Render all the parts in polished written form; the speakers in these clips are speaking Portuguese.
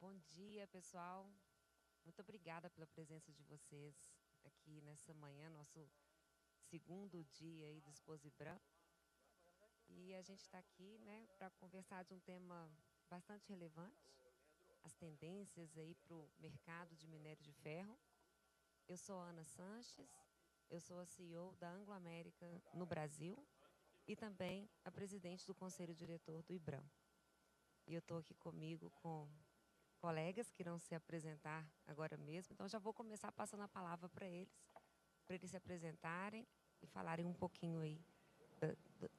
Bom dia, pessoal. Muito obrigada pela presença de vocês aqui nessa manhã, nosso segundo dia aí do Exposibran. E a gente está aqui, né, para conversar de um tema bastante relevante, as tendências aí para o mercado de minério de ferro. Eu sou a Ana Sanches, eu sou a CEO da Anglo América no Brasil e também a presidente do Conselho Diretor do IBRAM. E eu estou aqui comigo com colegas que irão se apresentar agora mesmo. Então, já vou começar passando a palavra para eles se apresentarem e falarem um pouquinho aí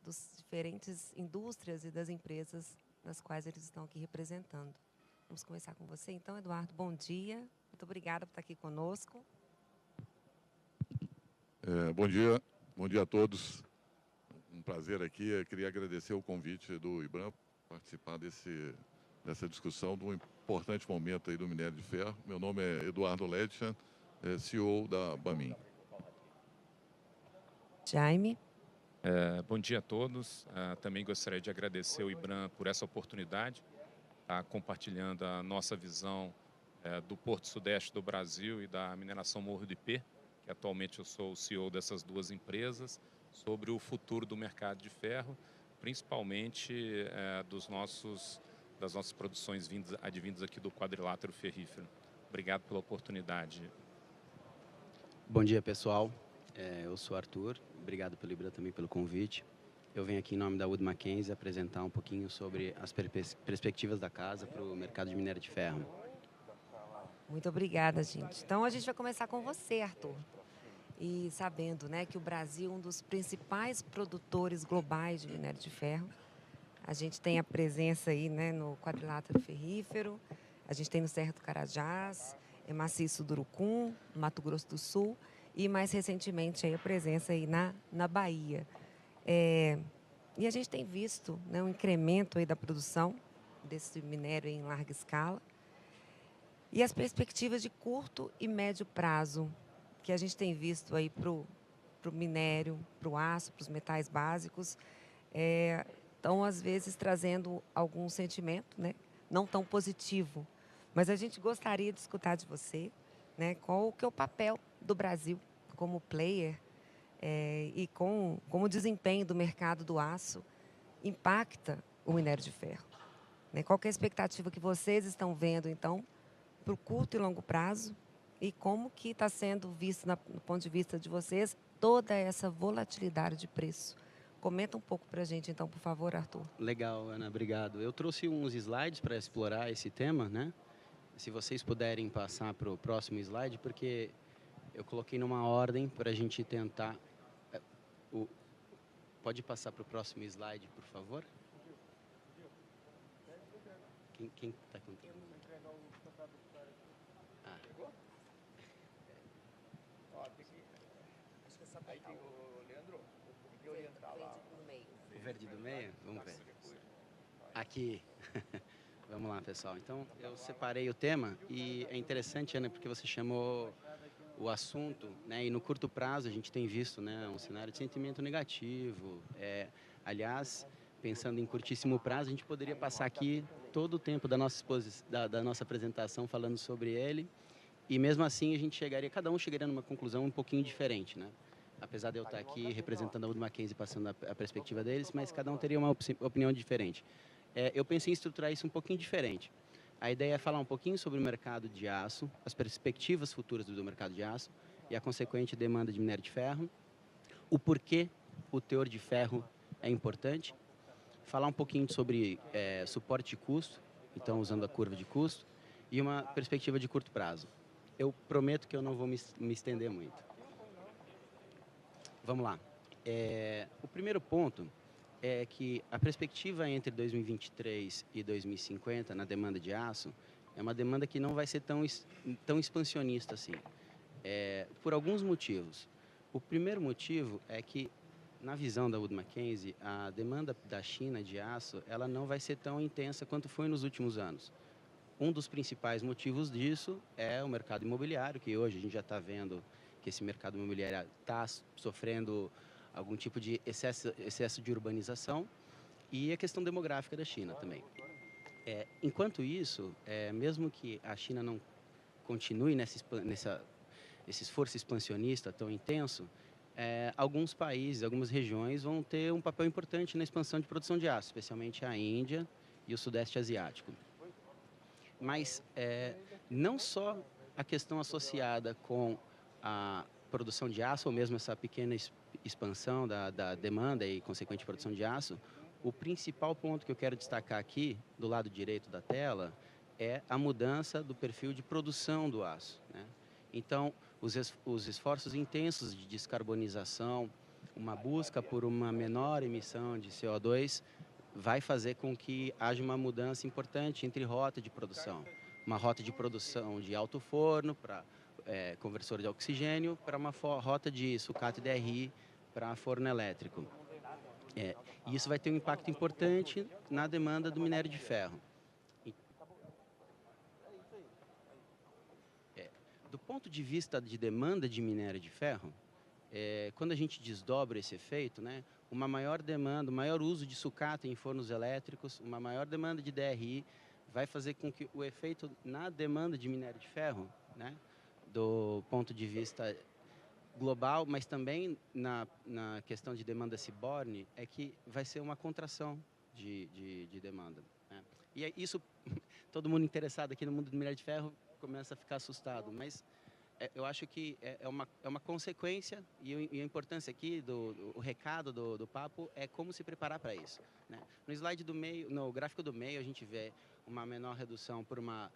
dos diferentes indústrias e das empresas nas quais eles estão aqui representando. Vamos começar com você, então, Eduardo. Bom dia. Muito obrigada por estar aqui conosco. Bom dia a todos. Um prazer aqui. Eu queria agradecer o convite do IBRAM participar dessa discussão de um importante momento aí do minério de ferro. Meu nome é Eduardo Ledchan, CEO da Bamin. Jaime. Bom dia a todos. Também gostaria de agradecer ao IBRAM por essa oportunidade, estar compartilhando a nossa visão do Porto Sudeste do Brasil e da mineração Morro do Ipê, que atualmente eu sou o CEO dessas duas empresas, sobre o futuro do mercado de ferro, principalmente das nossas produções advindas aqui do quadrilátero ferrífero. Obrigado pela oportunidade. Bom dia, pessoal. Eu sou Arthur. Obrigado pelo IBRAM também pelo convite. Eu venho aqui em nome da Wood Mackenzie apresentar um pouquinho sobre as perspectivas da casa para o mercado de minério de ferro. Muito obrigada, gente. Então, a gente vai começar com você, Arthur. E sabendo, né, que o Brasil é um dos principais produtores globais de minério de ferro. A gente tem a presença aí, né, no quadrilátero ferrífero, a gente tem no Serra do Carajás, Maciço do Urucum, Mato Grosso do Sul e mais recentemente aí a presença aí na Bahia. E a gente tem visto, né, um incremento aí da produção desse minério em larga escala. E as perspectivas de curto e médio prazo que a gente tem visto aí para o minério, para o aço, para os metais básicos, estão, às vezes, trazendo algum sentimento, né, não tão positivo. Mas a gente gostaria de escutar de você, né, qual que é o papel do Brasil como player e como o desempenho do mercado do aço impacta o minério de ferro. Né? Qual que é a expectativa que vocês estão vendo, então, para o curto e longo prazo e como que está sendo visto, do ponto de vista de vocês, toda essa volatilidade de preço? Comenta um pouco para a gente, então, por favor, Arthur. Legal, Ana, obrigado. Eu trouxe uns slides para explorar esse tema, né? Se vocês puderem passar para o próximo slide, porque eu coloquei numa ordem para a gente tentar... Pode passar para o próximo slide, por favor? Quem está contando? Aí tem o Leandro, tem que orientar lá. O verde do meio? Vamos ver. Aqui. Vamos lá, pessoal. Então, eu separei o tema e é interessante, Ana, porque você chamou o assunto, né? E no curto prazo a gente tem visto, né, um cenário de sentimento negativo. Aliás, pensando em curtíssimo prazo, a gente poderia passar aqui todo o tempo da nossa da nossa apresentação falando sobre ele. E mesmo assim a gente cada um chegaria numa conclusão um pouquinho diferente, né? Apesar de eu estar aqui representando a Wood Mackenzie, passando a perspectiva deles, mas cada um teria uma opinião diferente. Eu pensei em estruturar isso um pouquinho diferente. A ideia é falar um pouquinho sobre o mercado de aço, as perspectivas futuras do mercado de aço e a consequente demanda de minério de ferro, o porquê o teor de ferro é importante, falar um pouquinho sobre suporte de custo, então usando a curva de custo, e uma perspectiva de curto prazo. Eu prometo que eu não vou me estender muito. Vamos lá. O primeiro ponto é que a perspectiva entre 2023 e 2050 na demanda de aço é uma demanda que não vai ser tão expansionista assim, por alguns motivos. O primeiro motivo é que, na visão da Wood Mackenzie, a demanda da China de aço ela não vai ser tão intensa quanto foi nos últimos anos. Um dos principais motivos disso é o mercado imobiliário, que hoje a gente já está vendo que esse mercado imobiliário está sofrendo algum tipo de excesso de urbanização, e a questão demográfica da China também. Enquanto isso, mesmo que a China não continue esse esforço expansionista tão intenso, alguns países, algumas regiões vão ter um papel importante na expansão de produção de aço, especialmente a Índia e o Sudeste Asiático. Mas não só a questão associada com a produção de aço, ou mesmo essa pequena expansão da demanda e consequente produção de aço, o principal ponto que eu quero destacar aqui, do lado direito da tela, é a mudança do perfil de produção do aço, né? Então, os esforços intensos de descarbonização, uma busca por uma menor emissão de CO2, vai fazer com que haja uma mudança importante entre rota de produção. Uma rota de produção de alto forno para conversor de oxigênio, para uma rota de sucata e DRI para forno elétrico. E isso vai ter um impacto importante na demanda do minério de ferro. Do ponto de vista de demanda de minério de ferro, quando a gente desdobra esse efeito, né, uma maior demanda, um maior uso de sucata em fornos elétricos, uma maior demanda de DRI, vai fazer com que o efeito na demanda de minério de ferro, né, do ponto de vista global, mas também na questão de demanda seaborne, é que vai ser uma contração de demanda, né? E isso, todo mundo interessado aqui no mundo do minério de ferro começa a ficar assustado, mas eu acho que é uma consequência, e a importância aqui, o recado do papo é como se preparar para isso, né? No slide do meio, no gráfico do meio, a gente vê uma menor redução por uma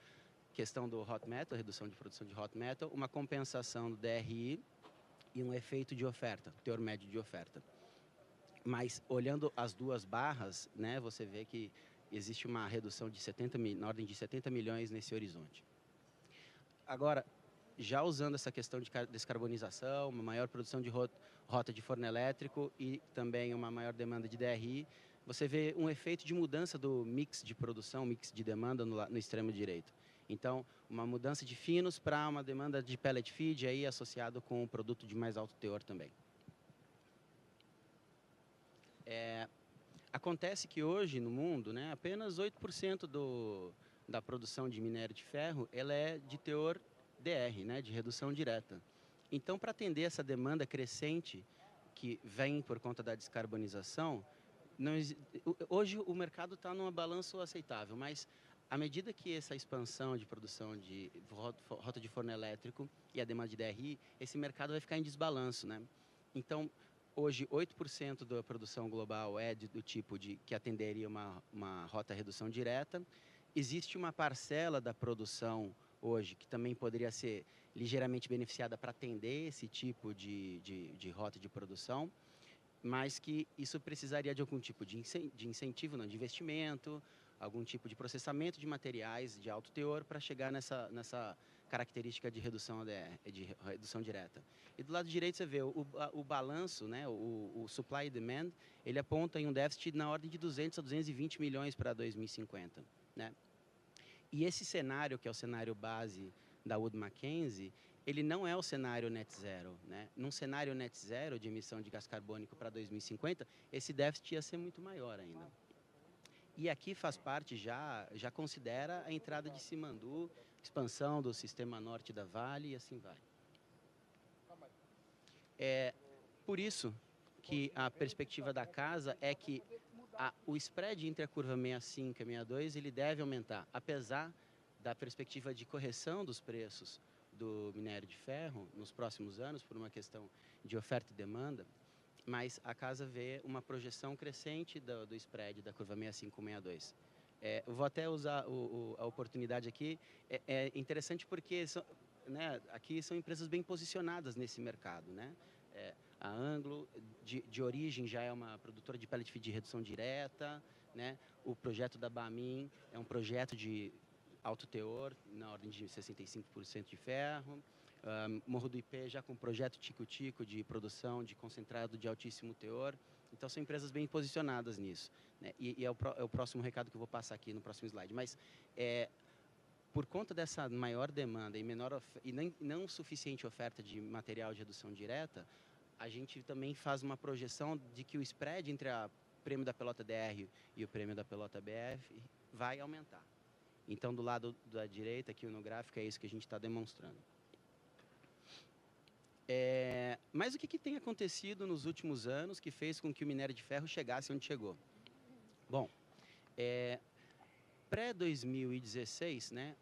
questão do hot metal, redução de produção de hot metal, uma compensação do DRI e um efeito de oferta, teor médio de oferta. Mas olhando as duas barras, né, você vê que existe uma redução de na ordem de 70 milhões nesse horizonte. Agora, já usando essa questão de descarbonização, uma maior produção de rota de forno elétrico e também uma maior demanda de DRI, você vê um efeito de mudança do mix de produção, mix de demanda no extremo direito. Então, uma mudança de finos para uma demanda de pellet feed aí associado com um produto de mais alto teor também. Acontece que hoje no mundo, né, apenas 8% da produção de minério de ferro ela é de teor DR, né, de redução direta. Então, para atender essa demanda crescente que vem por conta da descarbonização, hoje o mercado está num balanço aceitável, mas à medida que essa expansão de produção de rota de forno elétrico e a demanda de DRI, esse mercado vai ficar em desbalanço, né? Então, hoje, 8% da produção global é do tipo que atenderia uma rota redução direta. Existe uma parcela da produção hoje que também poderia ser ligeiramente beneficiada para atender esse tipo de rota de produção, mas que isso precisaria de algum tipo de incentivo, não, de investimento, algum tipo de processamento de materiais de alto teor para chegar nessa característica de redução direta. E do lado direito você vê o balanço, né, o supply e demand, ele aponta em um déficit na ordem de 200 a 220 milhões para 2050, né? E esse cenário, que é o cenário base da Wood Mackenzie, ele não é o cenário net zero, né? Num cenário net zero de emissão de gás carbônico para 2050, esse déficit ia ser muito maior ainda. E aqui faz parte, já considera a entrada de Simandu, expansão do sistema norte da Vale e assim vai. Por isso que a perspectiva da casa é que o spread entre a curva 65 e 62 ele deve aumentar, apesar da perspectiva de correção dos preços do minério de ferro nos próximos anos, por uma questão de oferta e demanda, mas a casa vê uma projeção crescente do spread da curva 65 e 62. Eu vou até usar a oportunidade aqui, é interessante porque aqui são empresas bem posicionadas nesse mercado, né? A Anglo, de origem, já é uma produtora de pellet feed de redução direta, né? O projeto da Bamin é um projeto de alto teor, na ordem de 65% de ferro. Morro do IP já com projeto Tico-Tico de produção de concentrado de altíssimo teor. Então, são empresas bem posicionadas nisso, né? E é o próximo recado que eu vou passar aqui no próximo slide. Mas, por conta dessa maior demanda e não suficiente oferta de material de redução direta, a gente também faz uma projeção de que o spread entre o prêmio da pelota DR e o prêmio da pelota BF vai aumentar. Então, do lado da direita, aqui no gráfico, é isso que a gente está demonstrando. Mas o que tem acontecido nos últimos anos que fez com que o minério de ferro chegasse onde chegou? Bom, pré-2016, né,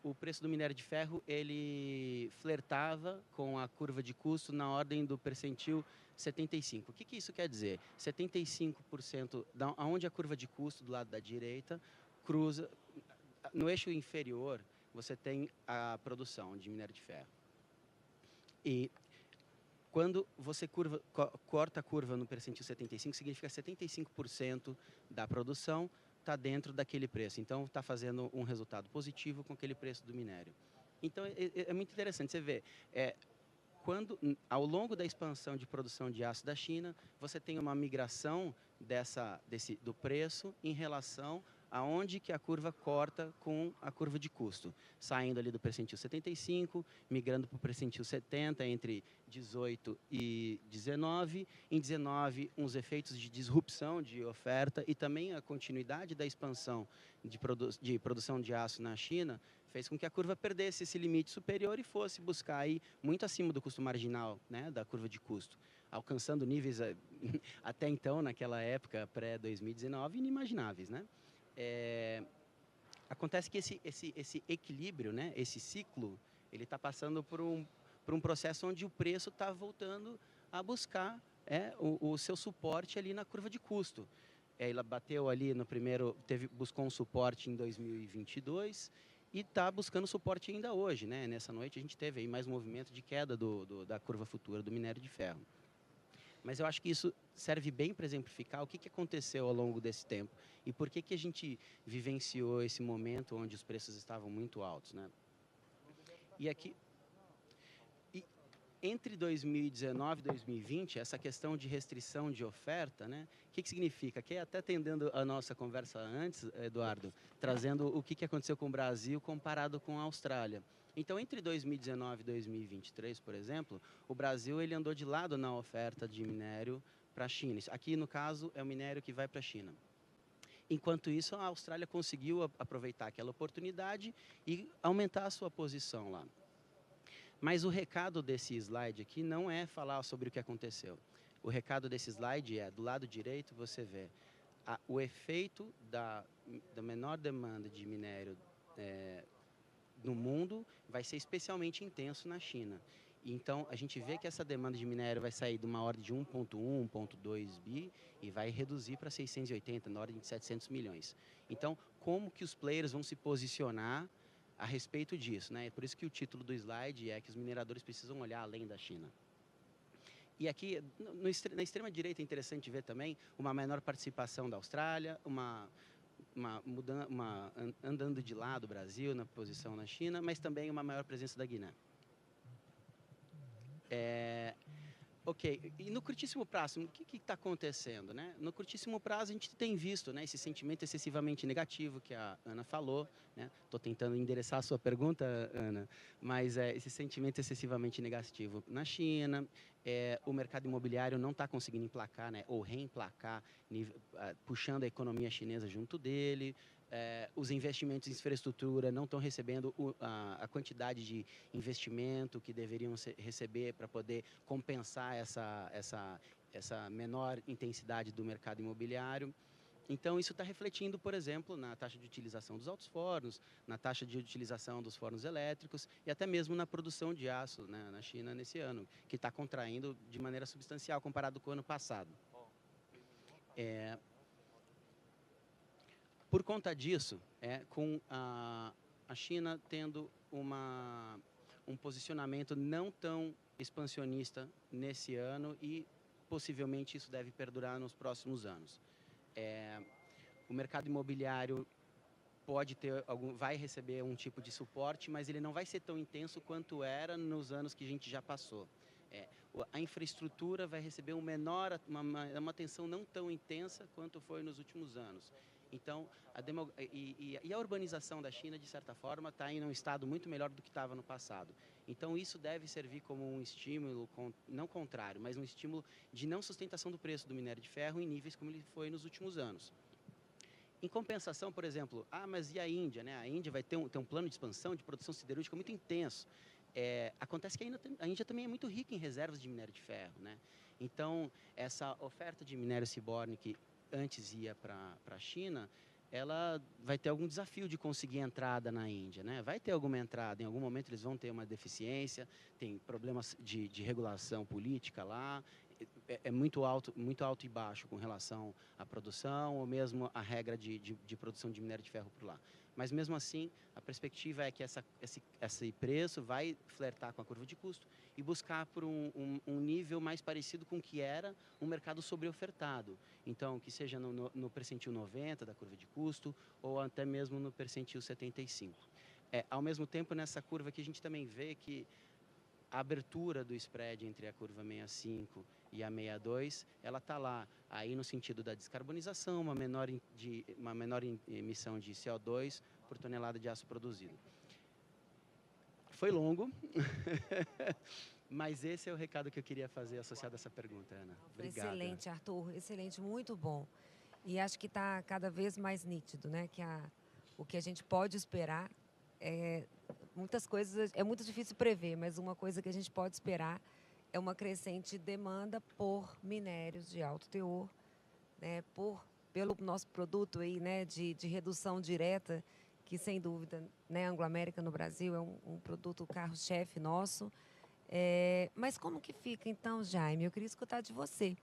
o preço do minério de ferro ele flertava com a curva de custo na ordem do percentil 75. O que isso quer dizer? 75%, onde a curva de custo do lado da direita cruza, no eixo inferior você tem a produção de minério de ferro. E quando você corta a curva no percentil 75, significa 75% da produção está dentro daquele preço. Então, está fazendo um resultado positivo com aquele preço do minério. Então, é muito interessante. Você vê, ao longo da expansão de produção de aço da China, você tem uma migração do preço em relação aonde que a curva corta com a curva de custo, saindo ali do percentil 75, migrando para o percentil 70, entre 18 e 19. Em 19, uns efeitos de disrupção de oferta e também a continuidade da expansão de produção de aço na China fez com que a curva perdesse esse limite superior e fosse buscar aí muito acima do custo marginal, né, da curva de custo, alcançando níveis até então, naquela época, pré-2019, inimagináveis, né? Acontece que esse equilíbrio, né, esse ciclo, ele está passando por um processo onde o preço está voltando a buscar o seu suporte ali na curva de custo. Ela bateu ali no primeiro, buscou um suporte em 2022 e está buscando suporte ainda hoje, né? Nessa noite a gente teve aí mais um movimento de queda da curva futura do minério de ferro. Mas eu acho que isso serve bem para exemplificar o que aconteceu ao longo desse tempo e por que a gente vivenciou esse momento onde os preços estavam muito altos, né? E aqui, entre 2019 e 2020, essa questão de restrição de oferta, né? O que significa? Que até atendendo a nossa conversa antes, Eduardo, trazendo o que aconteceu com o Brasil comparado com a Austrália. Então, entre 2019 e 2023, por exemplo, o Brasil ele andou de lado na oferta de minério para a China. Aqui, no caso, é o minério que vai para a China. Enquanto isso, a Austrália conseguiu aproveitar aquela oportunidade e aumentar a sua posição lá. Mas o recado desse slide aqui não é falar sobre o que aconteceu. O recado desse slide do lado direito, você vê o efeito da menor demanda de minério no mundo vai ser especialmente intenso na China. Então, a gente vê que essa demanda de minério vai sair de uma ordem de 1,1, 1,2 bi e vai reduzir para 680, na ordem de 700 milhões. Então, como que os players vão se posicionar a respeito disso, né? É por isso que o título do slide é que os mineradores precisam olhar além da China. E aqui, na extrema direita, é interessante ver também uma menor participação da Austrália, andando de lado o Brasil na posição na China, mas também uma maior presença da Guiné. Ok, e no curtíssimo prazo, o que está acontecendo, né? No curtíssimo prazo, a gente tem visto, né, esse sentimento excessivamente negativo que a Ana falou, né? Estou tentando endereçar a sua pergunta, Ana, mas esse sentimento excessivamente negativo na China, o mercado imobiliário não está conseguindo emplacar, né, ou reemplacar, puxando a economia chinesa junto dele. Os investimentos em infraestrutura não estão recebendo a quantidade de investimento que deveriam receber para poder compensar essa menor intensidade do mercado imobiliário. Então, isso está refletindo, por exemplo, na taxa de utilização dos altos fornos, na taxa de utilização dos fornos elétricos e até mesmo na produção de aço, né, na China nesse ano, que está contraindo de maneira substancial comparado com o ano passado. Por conta disso, com a China tendo um posicionamento não tão expansionista nesse ano e possivelmente isso deve perdurar nos próximos anos. O mercado imobiliário vai receber um tipo de suporte, mas ele não vai ser tão intenso quanto era nos anos que a gente já passou. A infraestrutura vai receber uma atenção não tão intensa quanto foi nos últimos anos. Então, a urbanização da China, de certa forma, está em um estado muito melhor do que estava no passado. Então, isso deve servir como um estímulo, não contrário, mas um estímulo de não sustentação do preço do minério de ferro em níveis como ele foi nos últimos anos. Em compensação, por exemplo, mas e a Índia, né? A Índia vai ter um plano de expansão de produção siderúrgica muito intenso. Acontece que a Índia também é muito rica em reservas de minério de ferro, né? Então, essa oferta de minério seaborne que antes ia para a China, ela vai ter algum desafio de conseguir entrada na Índia, né? Vai ter alguma entrada, em algum momento eles vão ter uma deficiência, tem problemas de regulação política lá, é muito alto e baixo com relação à produção ou mesmo a regra de produção de minério de ferro por lá. Mas mesmo assim, a perspectiva é que esse preço vai flertar com a curva de custo e buscar por um nível mais parecido com o que era um mercado sobreofertado. Então, que seja no percentil 90 da curva de custo ou até mesmo no percentil 75. Ao mesmo tempo, nessa curva aqui, a gente também vê que a abertura do spread entre a curva 65 e a 62, ela está lá, aí no sentido da descarbonização, uma menor emissão de CO2 por tonelada de aço produzido. Foi longo, mas esse é o recado que eu queria fazer associado a essa pergunta, Ana. Obrigado. Excelente, Arthur, excelente, muito bom. E acho que está cada vez mais nítido, né? Que o que a gente pode esperar muitas coisas é muito difícil prever, mas uma coisa que a gente pode esperar é uma crescente demanda por minérios de alto teor, né, pelo nosso produto aí, né, de redução direta, que sem dúvida, né, Anglo América no Brasil é um produto carro-chefe nosso. Mas como que fica então, Jaime? Eu queria escutar de você.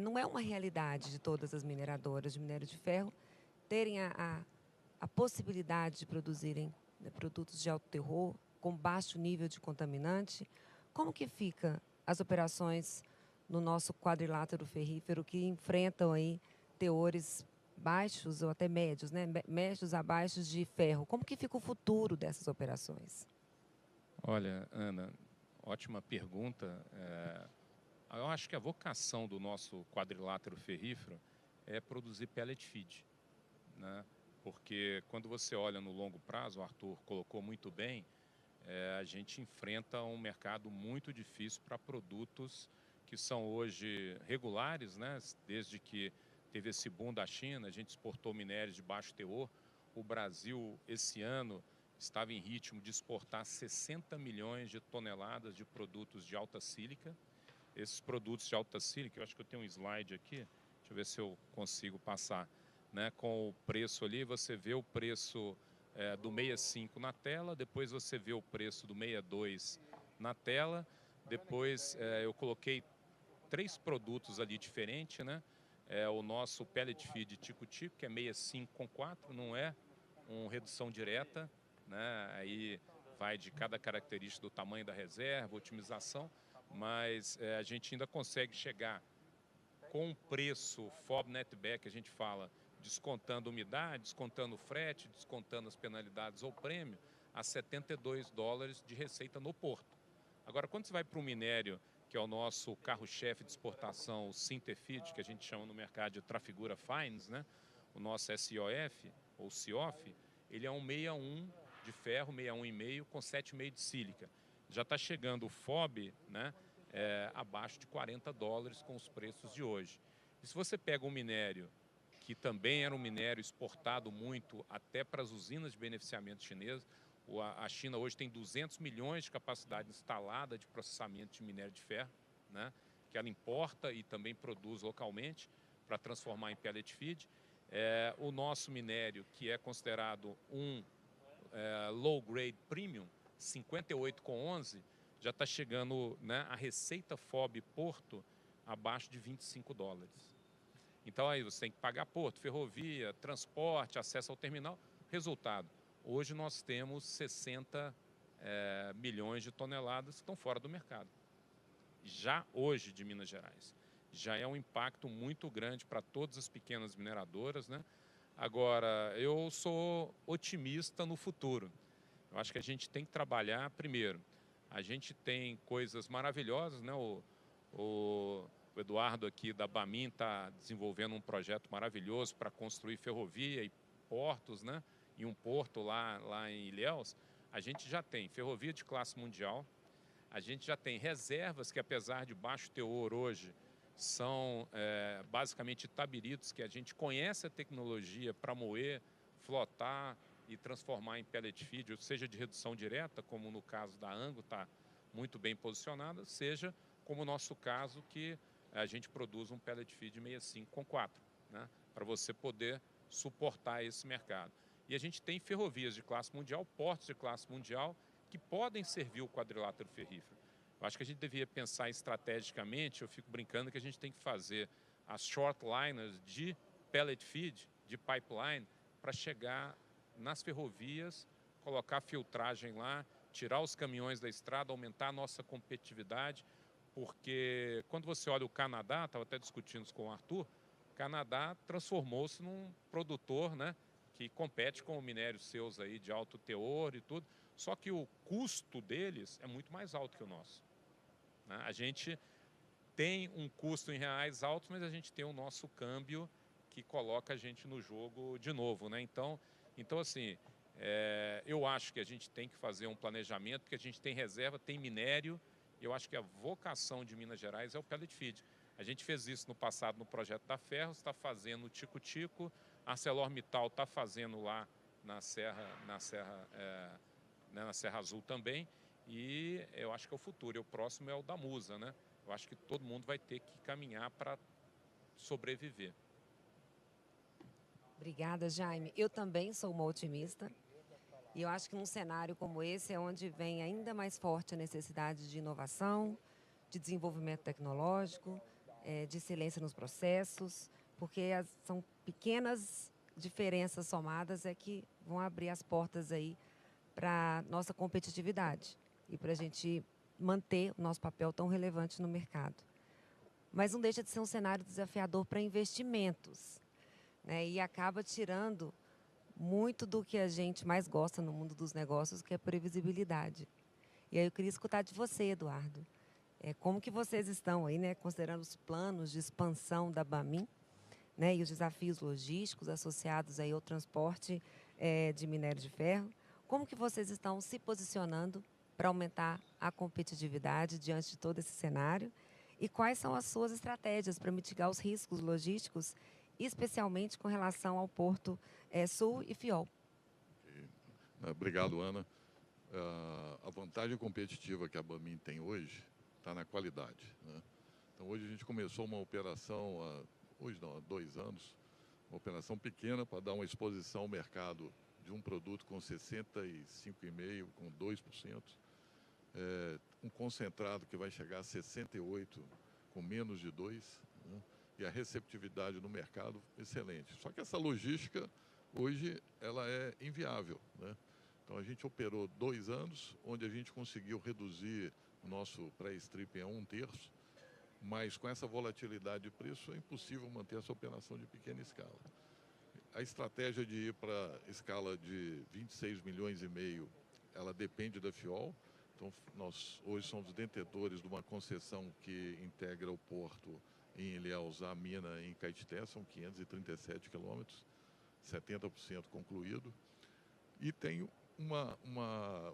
Não é uma realidade de todas as mineradoras de minério de ferro terem a possibilidade de produzirem, né, produtos de alto teor, com baixo nível de contaminante. Como que fica as operações no nosso quadrilátero ferrífero que enfrentam aí teores baixos ou até médios, né, médios a baixos de ferro? Como que fica o futuro dessas operações? Olha, Ana, ótima pergunta. Eu acho que a vocação do nosso quadrilátero ferrífero é produzir pellet feed, né? Porque quando você olha no longo prazo, o Arthur colocou muito bem, a gente enfrenta um mercado muito difícil para produtos que são hoje regulares, né? Desde que teve esse boom da China, a gente exportou minérios de baixo teor. O Brasil, esse ano, estava em ritmo de exportar 60 milhões de toneladas de produtos de alta sílica. Esses produtos de alta sílica, eu acho que eu tenho um slide aqui, deixa eu ver se eu consigo passar, né, com o preço ali. Você vê o preço do 65 na tela, depois você vê o preço do 62 na tela, depois eu coloquei 3 produtos ali diferentes, né? O nosso pellet feed tico-tico, que é 65 com 4, não é uma redução direta, né? Aí vai de cada característica do tamanho da reserva, otimização, mas a gente ainda consegue chegar com um preço FOB netback, a gente fala, descontando umidade, descontando frete, descontando as penalidades ou prêmio, a $72 de receita no porto. Agora, quando você vai para o minério, que é o nosso carro-chefe de exportação, o Sinterfeed, que a gente chama no mercado de Trafigura Fines, né? O nosso SIOF, ou CIOF, ele é um 61 de ferro, 61,5, com 7,5 de sílica. Já está chegando o FOB, né? Abaixo de $40 com os preços de hoje. E se você pega um minério que também era um minério exportado muito até para as usinas de beneficiamento chinesas, a China hoje tem 200 milhões de capacidade instalada de processamento de minério de ferro, né, que ela importa e também produz localmente para transformar em pellet feed. O nosso minério, que é considerado um low grade premium, 58,11, já está chegando, né, a receita FOB Porto abaixo de $25. Então aí você tem que pagar porto, ferrovia, transporte, acesso ao terminal. Resultado, hoje nós temos 60 milhões de toneladas que estão fora do mercado. Já hoje de Minas Gerais. Já é um impacto muito grande para todas as pequenas mineradoras, né? Agora, eu sou otimista no futuro. Eu acho que a gente tem que trabalhar primeiro. A gente tem coisas maravilhosas, né? O Eduardo aqui da Bamin está desenvolvendo um projeto maravilhoso para construir ferrovia e portos, né? E um porto lá em Ilhéus. A gente já tem ferrovia de classe mundial, a gente já tem reservas que, apesar de baixo teor hoje, são basicamente tabiritos que a gente conhece a tecnologia para moer, flotar e transformar em pellet feed, ou seja, de redução direta, como no caso da Ango está muito bem posicionada, seja como o nosso caso que a gente produz um pellet feed 65 com 4, né, para você poder suportar esse mercado. E a gente tem ferrovias de classe mundial, portos de classe mundial, que podem servir o quadrilátero ferrífero. Eu acho que a gente devia pensar estrategicamente, eu fico brincando que a gente tem que fazer as shortliners de pellet feed, de pipeline, para chegar nas ferrovias, colocar filtragem lá, tirar os caminhões da estrada, aumentar a nossa competitividade, porque quando você olha o Canadá, estava até discutindo isso com o Arthur, o Canadá transformou-se num produtor, né, que compete com minérios seus aí de alto teor e tudo, só que o custo deles é muito mais alto que o nosso. Né? A gente tem um custo em reais alto, mas a gente tem o nosso câmbio que coloca a gente no jogo de novo. Né? Então assim, eu acho que a gente tem que fazer um planejamento, porque a gente tem reserva, tem minério, e eu acho que a vocação de Minas Gerais é o pellet feed. A gente fez isso no passado no projeto da Ferros, está fazendo o Tico-Tico, a ArcelorMittal está fazendo lá na Serra Azul também, e eu acho que é o futuro. E o próximo é o da Musa, né? Eu acho que todo mundo vai ter que caminhar para sobreviver. Obrigada, Jaime. Eu também sou uma otimista. E eu acho que num cenário como esse é onde vem ainda mais forte a necessidade de inovação, de desenvolvimento tecnológico, de excelência nos processos, porque são pequenas diferenças somadas que vão abrir as portas aí para nossa competitividade e para a gente manter o nosso papel tão relevante no mercado. Mas não deixa de ser um cenário desafiador para investimentos, né? E acaba tirando muito do que a gente mais gosta no mundo dos negócios, que é a previsibilidade. E aí eu queria escutar de você, Eduardo. Como que vocês estão aí, né, considerando os planos de expansão da Bamin, né, e os desafios logísticos associados aí ao transporte de minério de ferro? Como que vocês estão se posicionando para aumentar a competitividade diante de todo esse cenário? E quais são as suas estratégias para mitigar os riscos logísticos, especialmente com relação ao Porto Sul e Fiol? Obrigado, Ana. A vantagem competitiva que a Bamin tem hoje está na qualidade. Né? Então, hoje a gente começou uma operação, há 2 anos, uma operação pequena para dar uma exposição ao mercado de um produto com 65,5%, com 2%, um concentrado que vai chegar a 68%, com menos de 2%, né? E a receptividade no mercado excelente. Só que essa logística, hoje, ela é inviável, né? Então, a gente operou 2 anos, onde a gente conseguiu reduzir o nosso pré-strip a 1/3, mas com essa volatilidade de preço, é impossível manter essa operação de pequena escala. A estratégia de ir para escala de 26,5 milhões, ela depende da Fiol. Então, nós hoje somos detentores de uma concessão que integra o porto em Ilhéus à mina em Caetité, são 537 quilômetros, 70% concluído. E tem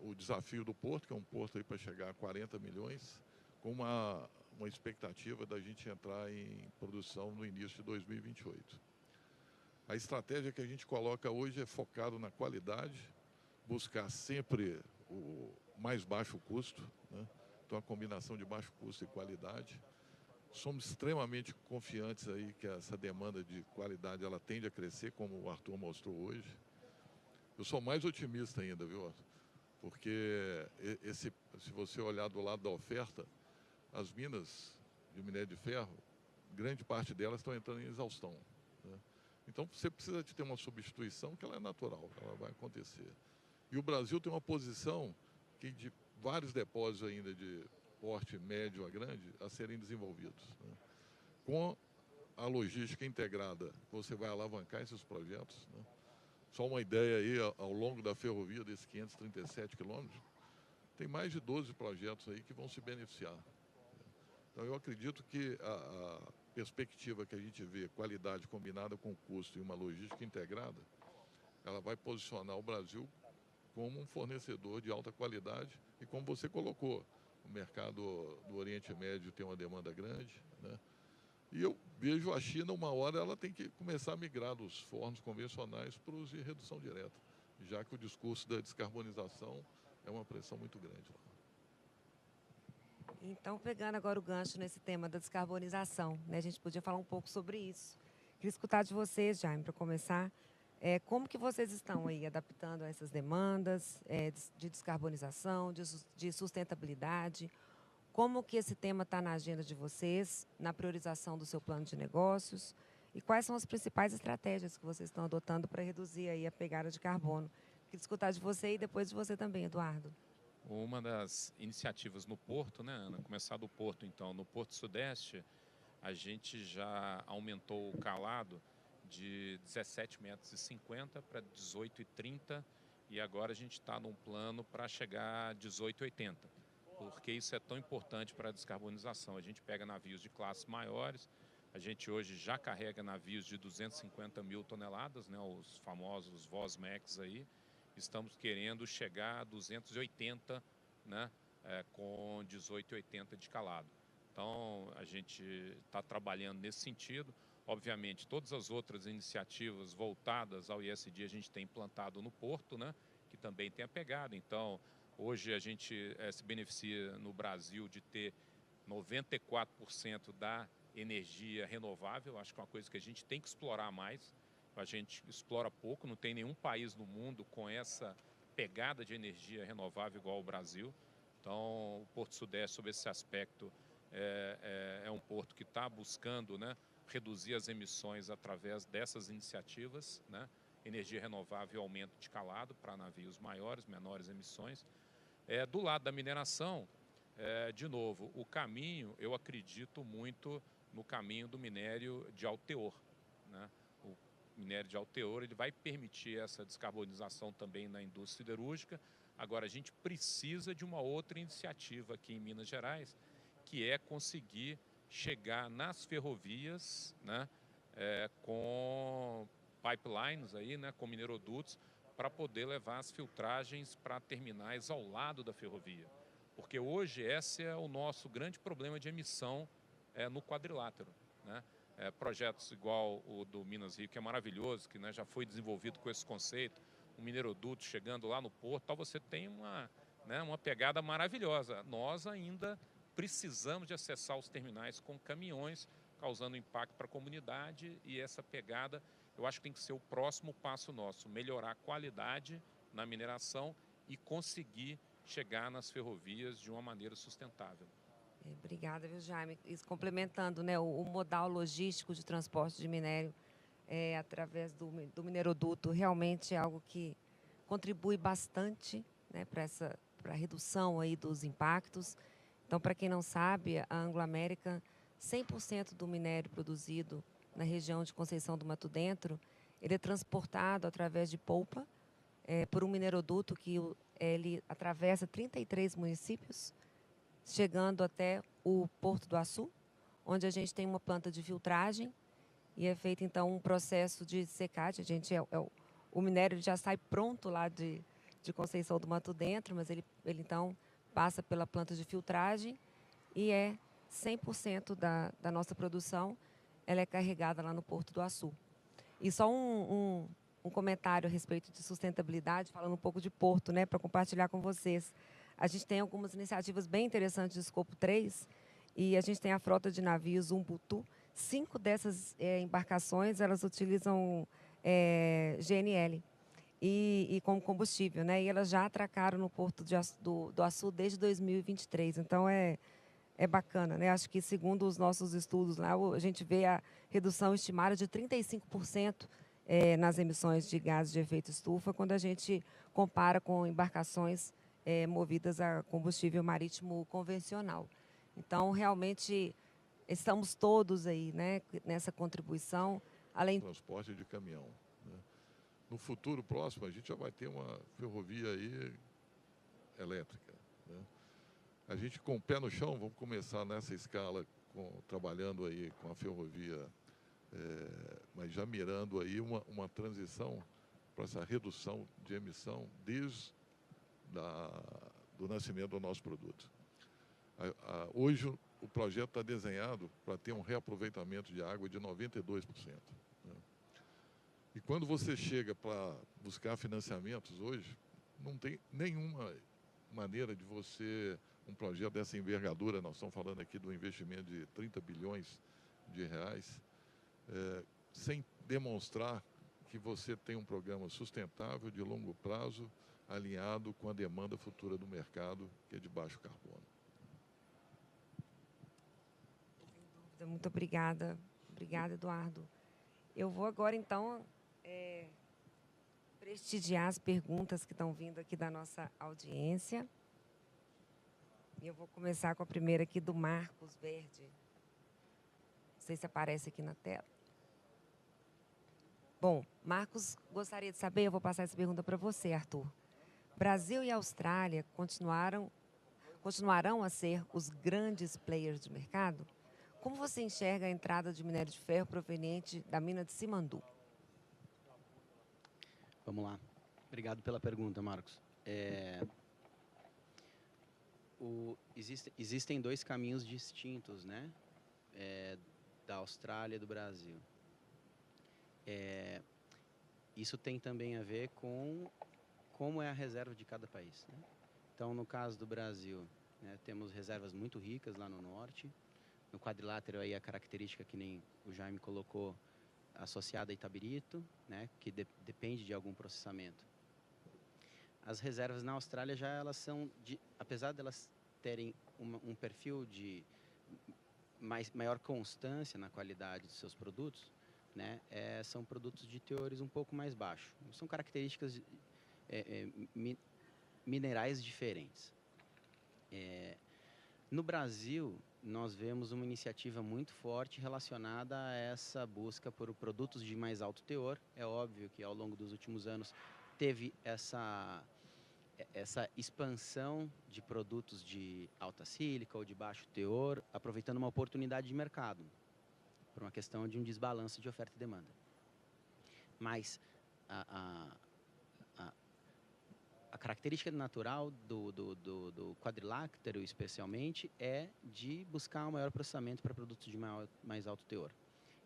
o desafio do porto, que é um porto aí para chegar a 40 milhões, com uma expectativa da gente entrar em produção no início de 2028. A estratégia que a gente coloca hoje é focado na qualidade, buscar sempre o mais baixo custo, né? Então, a combinação de baixo custo e qualidade. Somos extremamente confiantes aí que essa demanda de qualidade ela tende a crescer, como o Arthur mostrou hoje. Eu sou mais otimista ainda, viu, Arthur? Porque se você olhar do lado da oferta, as minas de minério de ferro, grande parte delas estão entrando em exaustão, né? Então, você precisa de ter uma substituição que ela é natural, ela vai acontecer. E o Brasil tem uma posição que de vários depósitos ainda de porte médio a grande a serem desenvolvidos, né? Com a logística integrada, você vai alavancar esses projetos, né? Só uma ideia aí, ao longo da ferrovia desses 537 quilômetros, tem mais de 12 projetos aí que vão se beneficiar. Então, eu acredito que a perspectiva que a gente vê, qualidade combinada com custo e uma logística integrada, ela vai posicionar o Brasil como um fornecedor de alta qualidade e, como você colocou, o mercado do Oriente Médio tem uma demanda grande, né? E eu vejo a China, uma hora, ela tem que começar a migrar dos fornos convencionais para os de redução direta, já que o discurso da descarbonização é uma pressão muito grande lá. Então, pegando agora o gancho nesse tema da descarbonização, né, a gente podia falar um pouco sobre isso. Queria escutar de vocês, Jaime, para começar, como que vocês estão aí adaptando a essas demandas de descarbonização, de sustentabilidade, como que esse tema está na agenda de vocês, na priorização do seu plano de negócios e quais são as principais estratégias que vocês estão adotando para reduzir aí a pegada de carbono. Queria escutar de você e depois de você também, Eduardo. Uma das iniciativas no Porto, né, Ana? Começar do Porto, então. No Porto Sudeste, a gente já aumentou o calado de 17,50 metros para 18,30 e agora a gente está num plano para chegar a 18,80, porque isso é tão importante para a descarbonização. A gente pega navios de classes maiores, a gente hoje já carrega navios de 250 mil toneladas, né, os famosos VOS-Max aí. Estamos querendo chegar a 280, né, com 18,80 de calado. Então, a gente está trabalhando nesse sentido. Obviamente, todas as outras iniciativas voltadas ao ISD a gente tem implantado no Porto, né, que também tem a pegada. Então, hoje a gente se beneficia no Brasil de ter 94% da energia renovável. Acho que é uma coisa que a gente tem que explorar mais. A gente explora pouco, não tem nenhum país no mundo com essa pegada de energia renovável igual o Brasil. Então, o Porto Sudeste, sobre esse aspecto, é um porto que está buscando, né, reduzir as emissões através dessas iniciativas, né, energia renovável e aumento de calado para navios maiores, menores emissões. Do lado da mineração, de novo, o caminho, eu acredito muito no caminho do minério de alto teor, né? Minério de alto teor, ele vai permitir essa descarbonização também na indústria siderúrgica. Agora, a gente precisa de uma outra iniciativa aqui em Minas Gerais, que é conseguir chegar nas ferrovias, né, com pipelines, aí, né, com minerodutos, para poder levar as filtragens para terminais ao lado da ferrovia. Porque hoje esse é o nosso grande problema de emissão no quadrilátero, né? Projetos igual o do Minas Rio, que é maravilhoso, que, né, já foi desenvolvido com esse conceito, um mineroduto chegando lá no porto, tal, você tem uma pegada maravilhosa. Nós ainda precisamos de acessar os terminais com caminhões, causando impacto para a comunidade, e essa pegada, eu acho que tem que ser o próximo passo nosso, melhorar a qualidade na mineração e conseguir chegar nas ferrovias de uma maneira sustentável. Obrigada, viu, Jaime? Isso complementando, né, o modal logístico de transporte de minério através do mineroduto realmente é algo que contribui bastante, né, para a redução aí dos impactos. Então, para quem não sabe, a Anglo American, 100% do minério produzido na região de Conceição do Mato Dentro, ele é transportado através de polpa por um mineroduto que ele atravessa 33 municípios, chegando até o Porto do Açu, onde a gente tem uma planta de filtragem e é feito, então, um processo de secagem. O minério já sai pronto lá de Conceição do Mato Dentro, mas ele então passa pela planta de filtragem e 100% da nossa produção ela é carregada lá no Porto do Açu. E só um comentário a respeito de sustentabilidade, falando um pouco de Porto, né, para compartilhar com vocês. A gente tem algumas iniciativas bem interessantes de escopo 3 e a gente tem a frota de navios Umbutu. 5 dessas embarcações, elas utilizam GNL e como combustível, né? E elas já atracaram no Porto do Açu desde 2023. Então, é bacana, né? Acho que, segundo os nossos estudos lá, a gente vê a redução estimada de 35% nas emissões de gases de efeito estufa quando a gente compara com embarcações movidas a combustível marítimo convencional. Então, realmente, estamos todos aí, né, nessa contribuição. Além transporte de caminhão, né? No futuro próximo, a gente já vai ter uma ferrovia aí elétrica, né? A gente, com o pé no chão, vamos começar nessa escala, trabalhando aí com a ferrovia, mas já mirando aí uma transição para essa redução de emissão desde do nascimento do nosso produto. Hoje, o projeto está desenhado para ter um reaproveitamento de água de 92%. Né? E quando você chega para buscar financiamentos hoje, não tem nenhuma maneira de você, um projeto dessa envergadura, nós estamos falando aqui do investimento de 30 bilhões de reais, sem demonstrar que você tem um programa sustentável, de longo prazo, alinhado com a demanda futura do mercado, que é de baixo carbono. Muito obrigada. Obrigada, Eduardo. Eu vou agora, então, prestigiar as perguntas que estão vindo aqui da nossa audiência. E eu vou começar com a primeira aqui do Marcos Verde. Não sei se aparece aqui na tela. Bom, Marcos gostaria de saber, eu vou passar essa pergunta para você, Arthur. Brasil e Austrália continuarão a ser os grandes players de mercado? Como você enxerga a entrada de minério de ferro proveniente da mina de Simandu? Vamos lá. Obrigado pela pergunta, Marcos. Existem dois caminhos distintos, né? Da Austrália e do Brasil. Isso tem também a ver com como é a reserva de cada país, né? Então, no caso do Brasil, né, temos reservas muito ricas lá no norte. No quadrilátero, aí, a característica que nem o Jaime colocou, associada a Itabirito, né, que depende de algum processamento. As reservas na Austrália já elas são, apesar de elas terem um perfil de maior constância na qualidade dos seus produtos, né, são produtos de teores um pouco mais baixos. São características minerais diferentes. No Brasil, nós vemos uma iniciativa muito forte relacionada a essa busca por produtos de mais alto teor. É óbvio que ao longo dos últimos anos teve essa expansão de produtos de alta sílica ou de baixo teor, aproveitando uma oportunidade de mercado, por uma questão de um desbalanço de oferta e demanda. Mas a característica natural do quadrilátero, especialmente, é de buscar um maior processamento para produtos de mais alto teor.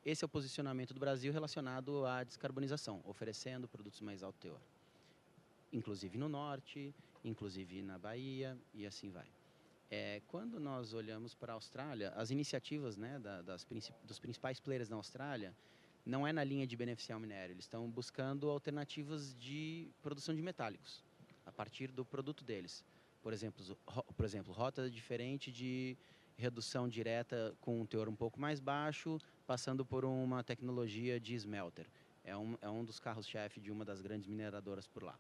Esse é o posicionamento do Brasil relacionado à descarbonização, oferecendo produtos de mais alto teor. Inclusive no norte, inclusive na Bahia, e assim vai. Quando nós olhamos para a Austrália, as iniciativas, né, dos principais players na Austrália não é na linha de beneficiar o minério, eles estão buscando alternativas de produção de metálicos a partir do produto deles. Por exemplo, rota diferente de redução direta com um teor um pouco mais baixo, passando por uma tecnologia de smelter. É um dos carros-chefe de uma das grandes mineradoras por lá.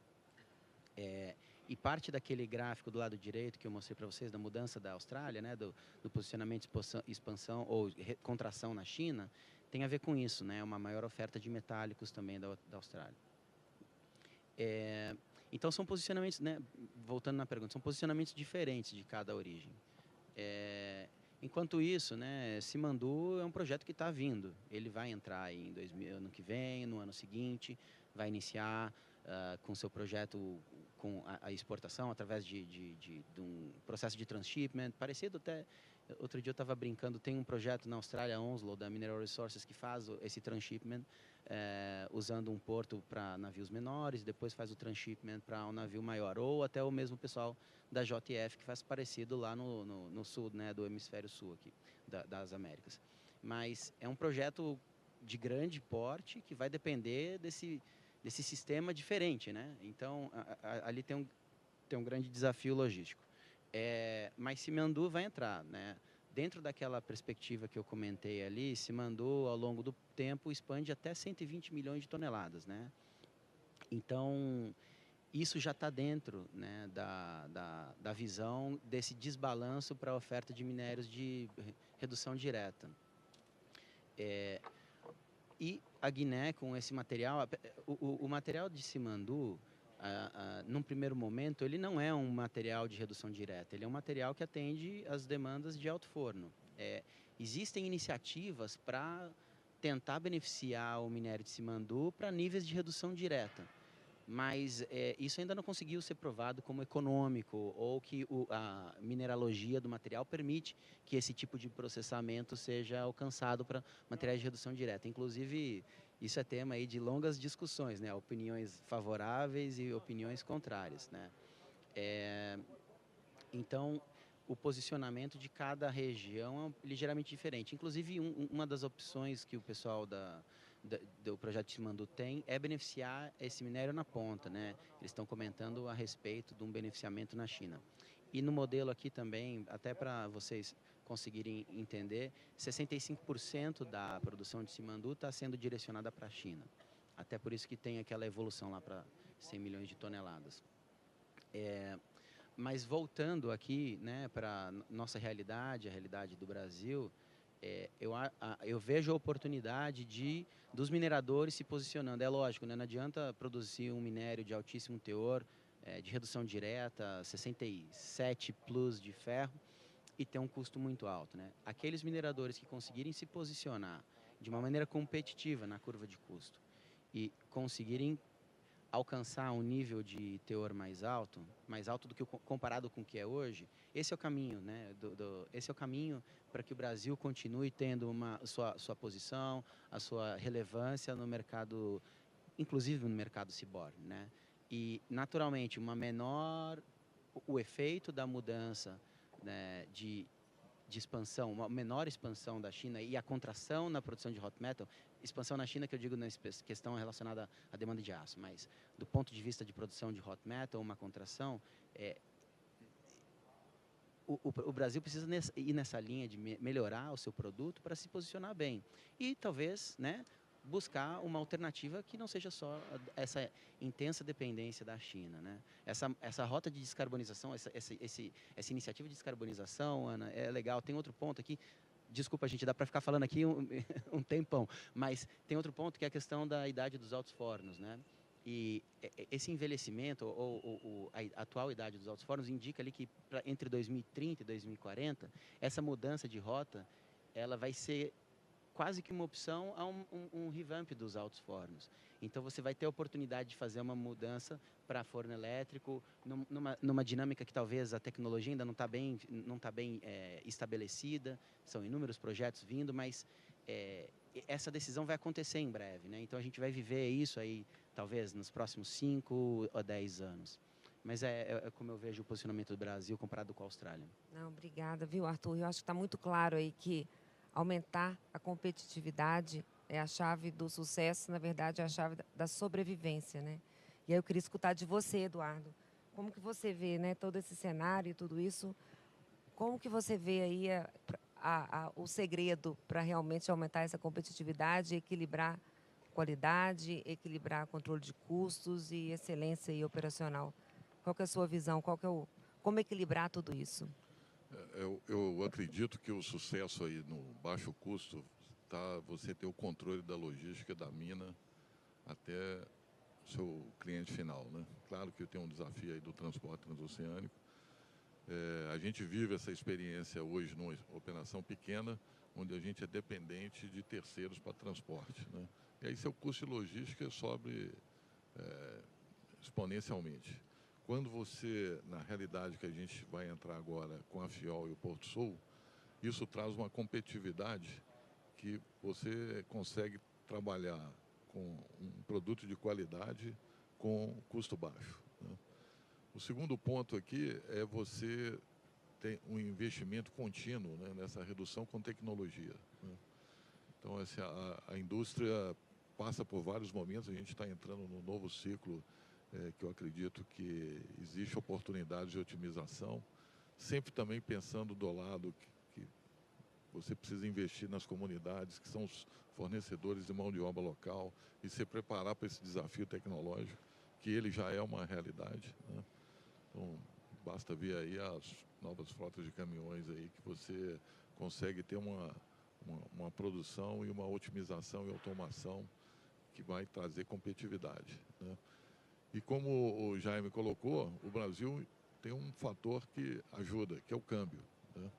E parte daquele gráfico do lado direito que eu mostrei para vocês, da mudança da Austrália, né, do posicionamento de expansão ou contração na China, tem a ver com isso, né, uma maior oferta de metálicos também da Austrália. Então, são posicionamentos, né, voltando na pergunta, são posicionamentos diferentes de cada origem. Enquanto isso, né, Simandu é um projeto que está vindo. Ele vai entrar em ano que vem, no ano seguinte, vai iniciar com seu projeto com a exportação através de um processo de transshipment, parecido até. Outro dia eu estava brincando, tem um projeto na Austrália, Onslow, da Mineral Resources, que faz esse transshipment usando um porto para navios menores, depois faz o transshipment para um navio maior, ou até o mesmo pessoal da JF, que faz parecido lá no sul, né, do hemisfério sul aqui, das Américas. Mas é um projeto de grande porte que vai depender desse sistema diferente, né? Então, ali tem um grande desafio logístico. Mas Simandu vai entrar, né? Dentro daquela perspectiva que eu comentei ali, Simandu, ao longo do tempo, expande até 120 milhões de toneladas, né? Então, isso já está dentro, né, da visão desse desbalanço para a oferta de minérios de redução direta. E a Guiné, com esse material, o material de Simandu, num primeiro momento, ele não é um material de redução direta, ele é um material que atende às demandas de alto forno. Existem iniciativas para tentar beneficiar o minério de Simandu para níveis de redução direta. mas isso ainda não conseguiu ser provado como econômico ou que a mineralogia do material permite que esse tipo de processamento seja alcançado para materiais de redução direta. Inclusive, isso é tema aí de longas discussões, né? Opiniões favoráveis e opiniões contrárias, né? Então, o posicionamento de cada região é ligeiramente diferente. Inclusive, uma das opções que o pessoal do projeto Timandu tem é beneficiar esse minério na ponta, né? Eles estão comentando a respeito de um beneficiamento na China. E no modelo aqui também, até para vocês conseguirem entender, 65% da produção de Simandu está sendo direcionada para a China. Até por isso que tem aquela evolução lá para 100 milhões de toneladas. Mas voltando aqui, né, para nossa realidade, a realidade do Brasil, eu vejo a oportunidade dos mineradores se posicionando. É lógico, né, não adianta produzir um minério de altíssimo teor, de redução direta, 67 plus de ferro, e ter um custo muito alto, né? Aqueles mineradores que conseguirem se posicionar de uma maneira competitiva na curva de custo e conseguirem alcançar um nível de teor mais alto do que comparado com o que é hoje, esse é o caminho, né? Esse é o caminho para que o Brasil continue tendo sua posição, a sua relevância no mercado, inclusive no mercado ciborgue, né? E naturalmente o efeito da mudança, né, de expansão, uma menor expansão da China e a contração na produção de hot metal, expansão na China que eu digo na questão relacionada à demanda de aço, mas do ponto de vista de produção de hot metal, uma contração, o Brasil precisa ir nessa linha de melhorar o seu produto para se posicionar bem e talvez, né, buscar uma alternativa que não seja só essa intensa dependência da China, né? Essa rota de descarbonização, essa iniciativa de descarbonização, Ana, é legal. Tem outro ponto aqui, desculpa, gente, dá para ficar falando aqui um tempão, mas tem outro ponto que é a questão da idade dos altos fornos, né? E esse envelhecimento, ou a atual idade dos altos fornos, indica ali que entre 2030 e 2040, essa mudança de rota, ela vai ser quase que uma opção a um revamp dos altos fornos. Então, você vai ter a oportunidade de fazer uma mudança para forno elétrico, numa dinâmica que talvez a tecnologia ainda não está bem estabelecida, são inúmeros projetos vindo, mas essa decisão vai acontecer em breve, né? Então, a gente vai viver isso aí, talvez, nos próximos 5 ou 10 anos. Mas é como eu vejo o posicionamento do Brasil comparado com a Austrália. Não, obrigada, viu, Arthur? Eu acho que está muito claro aí que aumentar a competitividade é a chave do sucesso, na verdade, é a chave da sobrevivência, né? E aí eu queria escutar de você, Eduardo. Como que você vê, né, todo esse cenário e tudo isso? Como que você vê aí o segredo para realmente aumentar essa competitividade, equilibrar qualidade, equilibrar controle de custos e excelência aí operacional? Qual que é a sua visão? Como equilibrar tudo isso? Eu acredito que o sucesso aí no baixo custo está você ter o controle da logística da mina até o seu cliente final, né? Claro que tem um desafio aí do transporte transoceânico. A gente vive essa experiência hoje numa operação pequena, onde a gente é dependente de terceiros para transporte, né? E aí seu custo de logística sobe exponencialmente. Quando você, na realidade que a gente vai entrar agora com a FIOL e o Porto Sul, isso traz uma competitividade que você consegue trabalhar com um produto de qualidade com custo baixo, né? O segundo ponto aqui é você ter um investimento contínuo, né, nessa redução com tecnologia, né? Então, a indústria passa por vários momentos, a gente está entrando num novo ciclo que eu acredito que existe oportunidade de otimização, sempre também pensando do lado que você precisa investir nas comunidades, que são os fornecedores de mão de obra local, e se preparar para esse desafio tecnológico, que ele já é uma realidade, né? Então, basta ver aí as novas frotas de caminhões aí, que você consegue ter uma produção e uma otimização e automação que vai trazer competitividade, né? E como o Jaime colocou, o Brasil tem um fator que ajuda, que é o câmbio, né?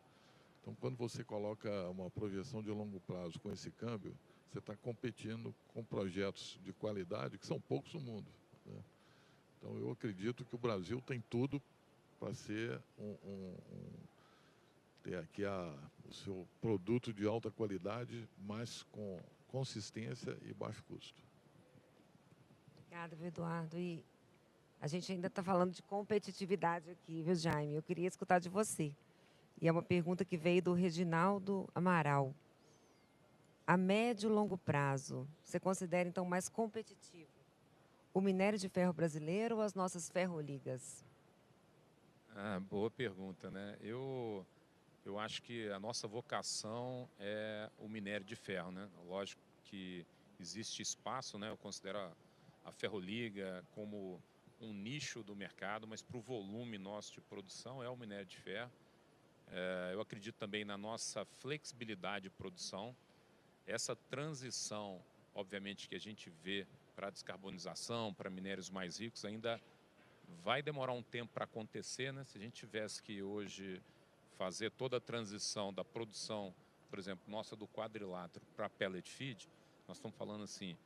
Então, quando você coloca uma projeção de longo prazo com esse câmbio, você está competindo com projetos de qualidade que são poucos no mundo, né? Então, eu acredito que o Brasil tem tudo para ser ter aqui o seu produto de alta qualidade, mas com consistência e baixo custo. Obrigada, viu, Eduardo. E a gente ainda está falando de competitividade aqui, viu, Jaime? Eu queria escutar de você. E é uma pergunta que veio do Reginaldo Amaral. A médio e longo prazo, você considera, então, mais competitivo o minério de ferro brasileiro ou as nossas ferroligas? Boa pergunta, né? Eu acho que a nossa vocação é o minério de ferro, né? Lógico que existe espaço, né? Eu considero a ferroliga como um nicho do mercado, mas para o volume nosso de produção é o minério de ferro. Eu acredito também na nossa flexibilidade de produção. Essa transição, obviamente, que a gente vê para a descarbonização, para minérios mais ricos, ainda vai demorar um tempo para acontecer, né? Se a gente tivesse que hoje fazer toda a transição da produção, por exemplo, nossa do quadrilátero para pellet feed, nós estamos falando assim,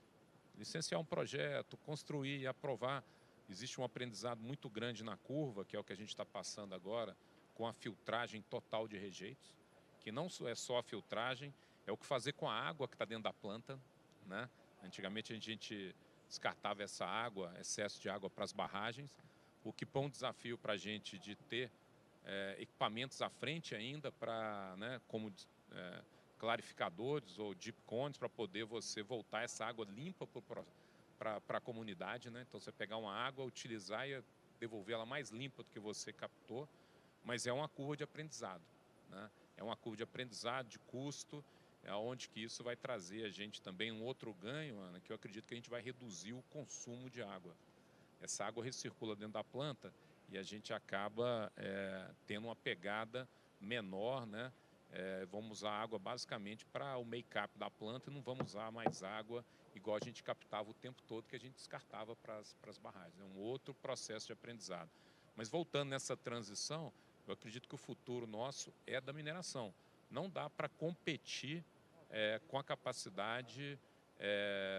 licenciar um projeto, construir e aprovar. Existe um aprendizado muito grande na curva, que é o que a gente está passando agora, com a filtragem total de rejeitos, que não é só a filtragem, é o que fazer com a água que está dentro da planta, né? Antigamente a gente descartava essa água, excesso de água para as barragens, o que põe um desafio para a gente de ter equipamentos à frente ainda para, né, como clarificadores ou deep cones para poder você voltar essa água limpa para a comunidade, né? Então você pegar uma água, utilizar e devolver ela mais limpa do que você captou, mas é uma curva de aprendizado, né? É uma curva de aprendizado, de custo, é onde que isso vai trazer a gente também um outro ganho, Ana, que eu acredito que a gente vai reduzir o consumo de água. Essa água recircula dentro da planta e a gente acaba tendo uma pegada menor, né? Vamos usar água basicamente para o make-up da planta e não vamos usar mais água igual a gente captava o tempo todo que a gente descartava para as barragens. É um outro processo de aprendizado. Mas voltando nessa transição, eu acredito que o futuro nosso é da mineração. Não dá para competir com a capacidade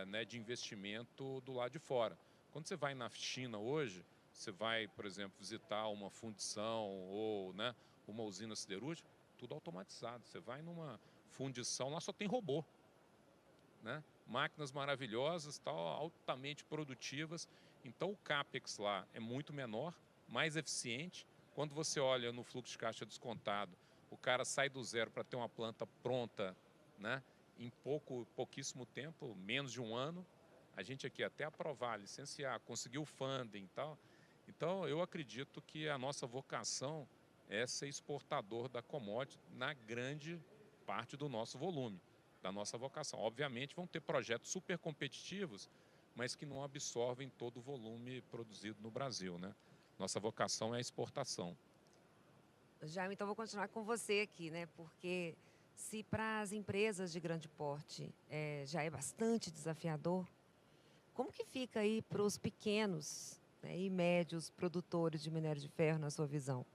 né, de investimento do lado de fora. Quando você vai na China hoje, você vai, por exemplo, visitar uma fundição ou, né, uma usina siderúrgica, tudo automatizado. Você vai numa fundição, lá só tem robô, né? Máquinas maravilhosas, tal, altamente produtivas. Então o CAPEX lá é muito menor, mais eficiente. Quando você olha no fluxo de caixa descontado, o cara sai do zero para ter uma planta pronta, né, em pouquíssimo tempo, menos de um ano. A gente aqui até aprovar, licenciar, conseguir o funding e tal. Então, eu acredito que a nossa vocação é ser exportador da commodity na grande parte do nosso volume, da nossa vocação. Obviamente, vão ter projetos super competitivos, mas que não absorvem todo o volume produzido no Brasil, né? Nossa vocação é a exportação. Jaime, então vou continuar com você aqui, né? Porque se para as empresas de grande porte já é bastante desafiador, como que fica aí para os pequenos, né, e médios produtores de minério de ferro, na sua visão?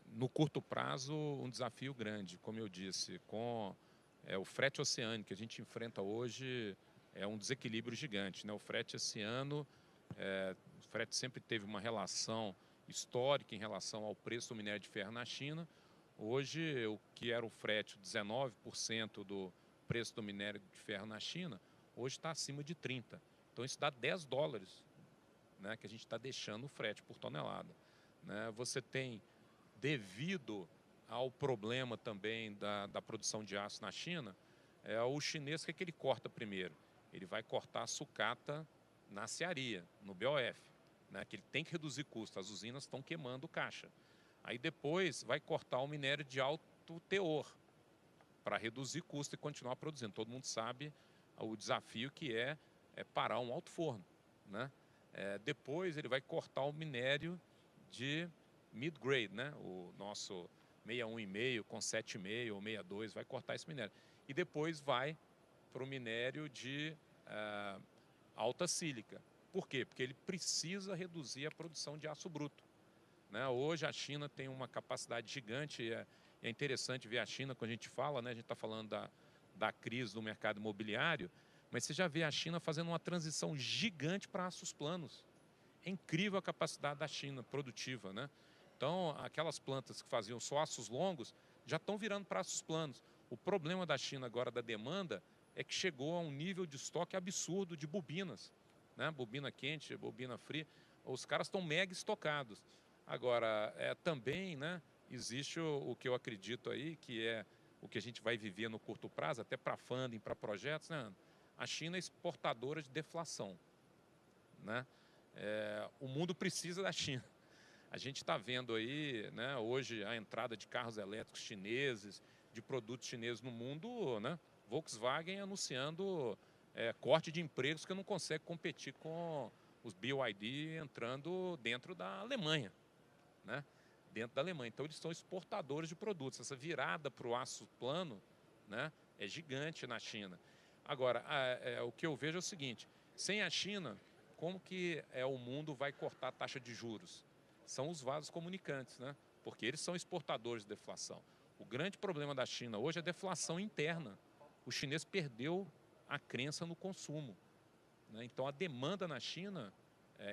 No curto prazo, um desafio grande, como eu disse, com o frete oceânico que a gente enfrenta hoje, é um desequilíbrio gigante, né? O frete esse ano, o frete sempre teve uma relação histórica em relação ao preço do minério de ferro na China. Hoje, o que era o frete, 19% do preço do minério de ferro na China, hoje está acima de 30%. Então, isso dá $10, né, que a gente está deixando o frete por tonelada, né? Você tem, devido ao problema também da produção de aço na China, o chinês, o que ele corta primeiro? Ele vai cortar a sucata na aciaria, no BOF, né, que ele tem que reduzir custo, as usinas estão queimando caixa. Aí depois vai cortar o minério de alto teor, para reduzir custo e continuar produzindo. Todo mundo sabe o desafio que é parar um alto forno, né? Depois ele vai cortar o minério de mid-grade, né? O nosso 61,5 com 7,5 ou 62, vai cortar esse minério. E depois vai para o minério de alta sílica. Por quê? Porque ele precisa reduzir a produção de aço bruto, né? Hoje a China tem uma capacidade gigante, e é interessante ver a China, quando a gente fala, né? A gente está falando da crise do mercado imobiliário, Mas você já vê a China fazendo uma transição gigante para aços planos. É incrível a capacidade da China produtiva, né? Então, aquelas plantas que faziam só aços longos já estão virando para aços planos. O problema da China agora, da demanda, é que chegou a um nível de estoque absurdo de bobinas, né? Bobina quente, bobina fria. Os caras estão mega estocados. Agora, também, né, existe o que eu acredito aí, que é o que a gente vai viver no curto prazo, até para funding, para projetos, né? A China é exportadora de deflação, né? O mundo precisa da China. A gente está vendo aí, né, hoje a entrada de carros elétricos chineses, de produtos chineses no mundo, né? Volkswagen anunciando corte de empregos que não consegue competir com os BYD entrando dentro da Alemanha, né? Dentro da Alemanha. Então eles são exportadores de produtos. Essa virada para o aço plano, né, é gigante na China. Agora, o que eu vejo é o seguinte: sem a China, como que o mundo vai cortar a taxa de juros? São os vasos comunicantes, né? Porque eles são exportadores de deflação. O grande problema da China hoje é a deflação interna. O chinês perdeu a crença no consumo, né? Então a demanda na China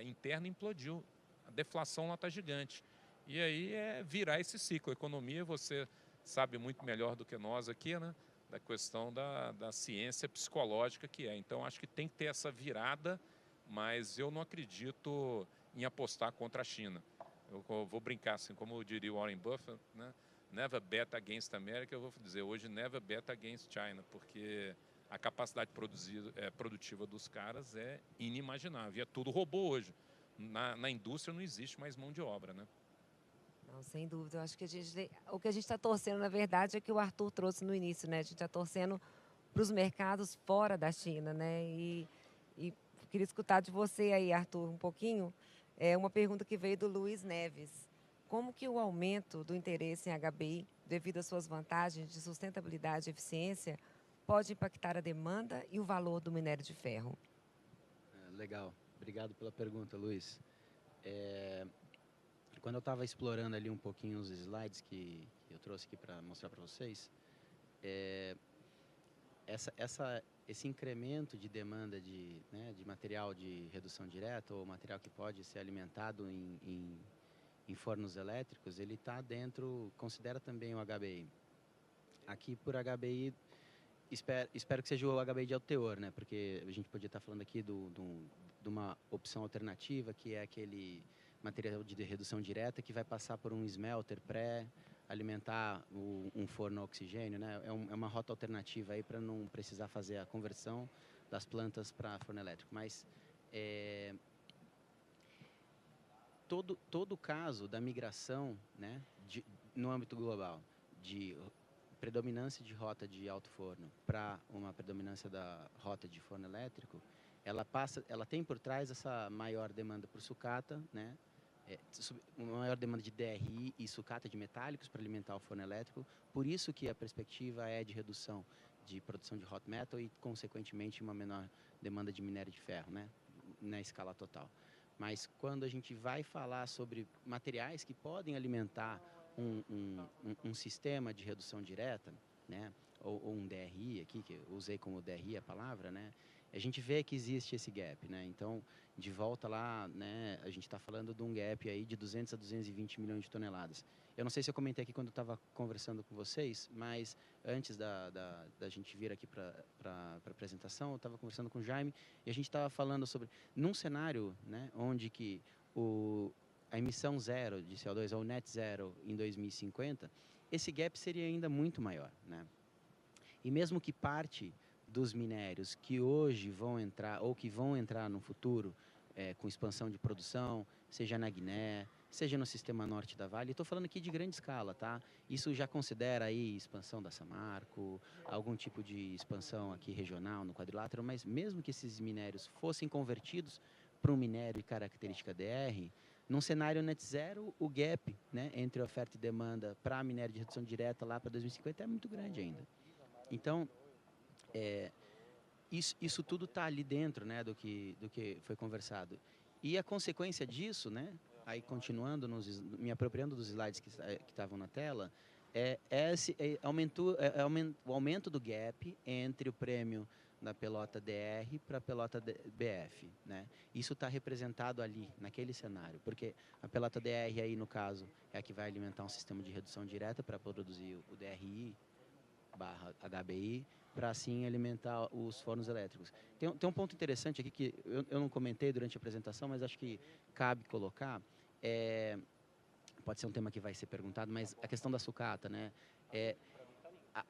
interna implodiu. A deflação lá está gigante. E aí virar esse ciclo. A economia, você sabe muito melhor do que nós aqui, né? Da questão da ciência psicológica que é. Então acho que tem que ter essa virada, mas eu não acredito em apostar contra a China. Eu vou brincar assim, como diria o Warren Buffett, né? Never bet against America. Eu vou dizer hoje never bet against China, porque a capacidade produtiva dos caras é inimaginável. E é tudo robô hoje. Na indústria não existe mais mão de obra, né? Não, sem dúvida. Eu acho que o que a gente está torcendo, na verdade, é que o Arthur trouxe no início, né? A gente está torcendo para os mercados fora da China, né? E queria escutar de você aí, Arthur, um pouquinho. Uma pergunta que veio do Luiz Neves. Como que o aumento do interesse em HBI, devido às suas vantagens de sustentabilidade e eficiência, pode impactar a demanda e o valor do minério de ferro? Legal. Obrigado pela pergunta, Luiz. Quando eu estava explorando ali um pouquinho os slides que eu trouxe aqui para mostrar para vocês, esse incremento de demanda de material de redução direta ou material que pode ser alimentado em fornos elétricos, ele está dentro, considera também o HBI. Aqui por HBI, espero que seja o HBI de alto teor, né? Porque a gente podia estar falando aqui de uma opção alternativa, que é aquele material de redução direta que vai passar por um smelter alimentar um forno a oxigênio, né? É uma rota alternativa aí para não precisar fazer a conversão das plantas para forno elétrico. Mas todo o caso da migração, né, no âmbito global, de predominância de rota de alto forno para uma predominância da rota de forno elétrico, ela tem por trás essa maior demanda por sucata, né? Uma maior demanda de DRI e sucata de metálicos para alimentar o forno elétrico. Por isso que a perspectiva é de redução de produção de hot metal e, consequentemente, uma menor demanda de minério de ferro, né, na escala total. Mas quando a gente vai falar sobre materiais que podem alimentar um sistema de redução direta, né, ou um DRI aqui, que eu usei como DRI a palavra, né, a gente vê que existe esse gap, né? Então, de volta lá, né, a gente está falando de um gap aí de 200 a 220 milhões de toneladas. Eu não sei se eu comentei aqui quando eu estava conversando com vocês, mas antes da gente vir aqui para a apresentação, eu estava conversando com o Jaime e a gente estava falando sobre, num cenário, né, onde que a emissão zero de CO2, ou net zero em 2050, esse gap seria ainda muito maior, né? E mesmo que parte dos minérios que hoje vão entrar ou que vão entrar no futuro com expansão de produção, seja na Guiné, seja no sistema norte da Vale, estou falando aqui de grande escala, tá? Isso já considera aí expansão da Samarco, algum tipo de expansão aqui regional no quadrilátero, mas mesmo que esses minérios fossem convertidos para um minério de característica DR, num cenário net zero, o gap, né, entre oferta e demanda para minério de redução direta lá para 2050 é muito grande ainda. Então, isso tudo está ali dentro, né, do que foi conversado. E a consequência disso, né, aí continuando, me apropriando dos slides que estavam na tela, o aumento do gap entre o prêmio da pelota DR para a pelota BF, né? Isso está representado ali, naquele cenário, porque a pelota DR aí, no caso, é a que vai alimentar um sistema de redução direta para produzir o DRI barra HBI, para assim alimentar os fornos elétricos. Tem um ponto interessante aqui que eu não comentei durante a apresentação, mas acho que cabe colocar. Pode ser um tema que vai ser perguntado, mas a questão da sucata, né?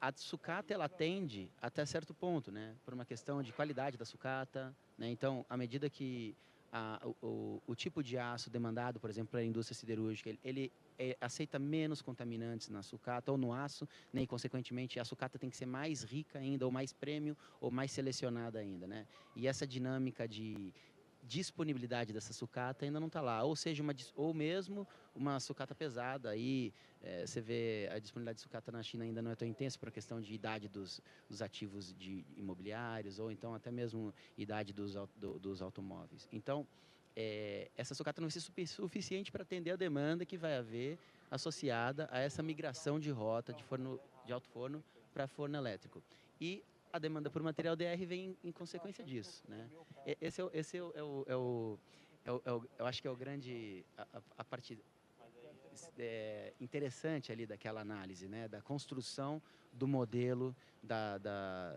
A sucata, ela atende até certo ponto, né? Por uma questão de qualidade da sucata, né? Então, à medida que o tipo de aço demandado, por exemplo, para a indústria siderúrgica, ele aceita menos contaminantes na sucata ou no aço, né? E, consequentemente, a sucata tem que ser mais rica ainda, ou mais premium, ou mais selecionada ainda, né? E essa dinâmica de disponibilidade dessa sucata ainda não está lá, ou seja, ou mesmo uma sucata pesada. Aí você vê a disponibilidade de sucata na China ainda não é tão intensa por questão de idade dos ativos imobiliários, ou então até mesmo idade dos automóveis. Então, essa sucata não vai ser suficiente para atender a demanda que vai haver associada a essa migração de rota de alto forno para forno elétrico. E a demanda por material DR vem em consequência disso, né? Eu acho que é o grande, a parte interessante ali daquela análise, né? Da construção do modelo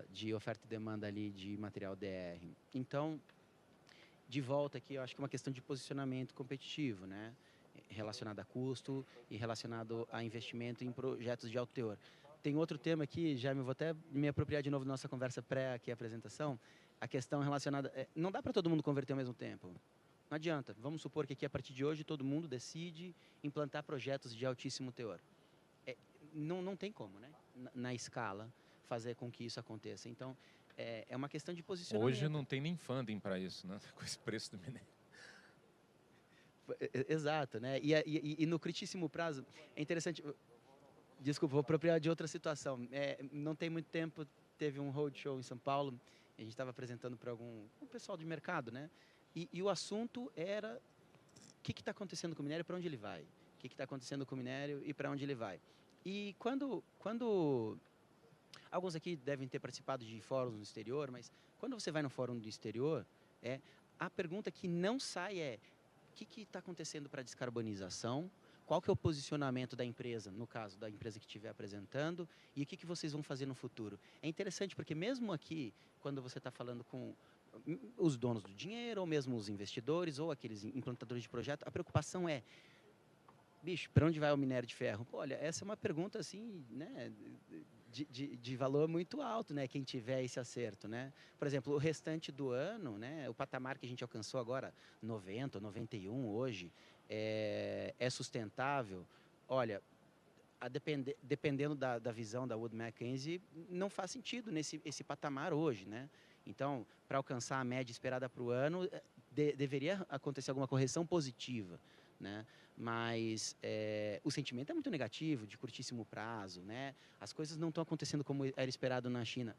de oferta e demanda ali de material DR. Então, de volta aqui, eu acho que é uma questão de posicionamento competitivo, né? Relacionado a custo e relacionado a investimento em projetos de alto teor. Tem outro tema aqui, já vou até me apropriar de novo da nossa conversa pré aqui, a apresentação, a questão relacionada... não dá para todo mundo converter ao mesmo tempo. Não adianta. Vamos supor que aqui, a partir de hoje, todo mundo decide implantar projetos de altíssimo teor. Não tem como, né? Na escala, fazer com que isso aconteça. Então, é uma questão de posicionamento. Hoje não tem nem funding para isso, né? Com esse preço do minério. Exato, né? E no curtíssimo prazo, é interessante... Desculpa, vou apropriar de outra situação. Não tem muito tempo, teve um roadshow em São Paulo, a gente estava apresentando para um pessoal de mercado, né? E o assunto era o que está acontecendo com o minério e para onde ele vai. O que está acontecendo com o minério e para onde ele vai. E quando alguns aqui devem ter participado de fóruns no exterior, mas quando você vai no fórum do exterior, a pergunta que não sai é: o que está acontecendo para a descarbonização? Qual que é o posicionamento da empresa, no caso da empresa que estiver apresentando, e o que vocês vão fazer no futuro? É interessante porque mesmo aqui, quando você está falando com os donos do dinheiro, ou mesmo os investidores, ou aqueles implantadores de projeto, a preocupação é: bicho, para onde vai o minério de ferro? Pô, olha, essa é uma pergunta assim, né, de valor muito alto, né, quem tiver esse acerto, né? Por exemplo, o restante do ano, né, o patamar que a gente alcançou agora, 90, 91 hoje, é sustentável? Olha, dependendo da visão da Wood Mackenzie, não faz sentido esse patamar hoje, né? Então, para alcançar a média esperada para o ano, deveria acontecer alguma correção positiva, né? Mas o sentimento é muito negativo, de curtíssimo prazo, né? As coisas não estão acontecendo como era esperado na China.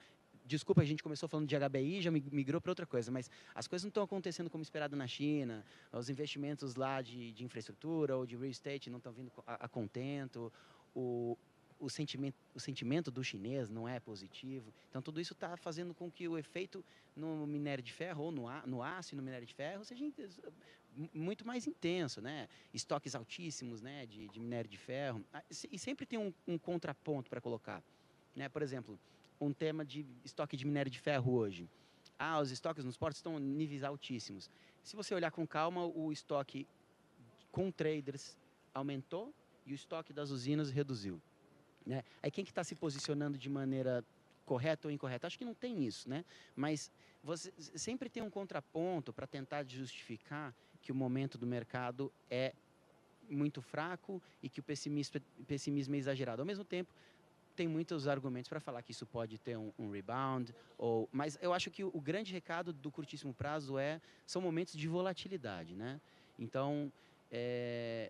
Desculpa, a gente começou falando de HBI, já migrou para outra coisa, mas as coisas não estão acontecendo como esperado na China, os investimentos lá de infraestrutura ou de real estate não estão vindo a contento, o sentimento do chinês não é positivo. Então, tudo isso está fazendo com que o efeito no minério de ferro, ou no aço e no minério de ferro, seja muito mais intenso, né? Estoques altíssimos, né, de minério de ferro. E sempre tem um contraponto para colocar, né? Por exemplo, um tema de estoque de minério de ferro hoje. Os estoques nos portos estão em níveis altíssimos. Se você olhar com calma, o estoque com traders aumentou e o estoque das usinas reduziu, né? Aí quem que está se posicionando de maneira correta ou incorreta? Acho que não tem isso, né? Mas você sempre tem um contraponto para tentar justificar que o momento do mercado é muito fraco e que o pessimismo é exagerado. Ao mesmo tempo, tem muitos argumentos para falar que isso pode ter um rebound, mas eu acho que o grande recado do curtíssimo prazo são momentos de volatilidade, né? Então,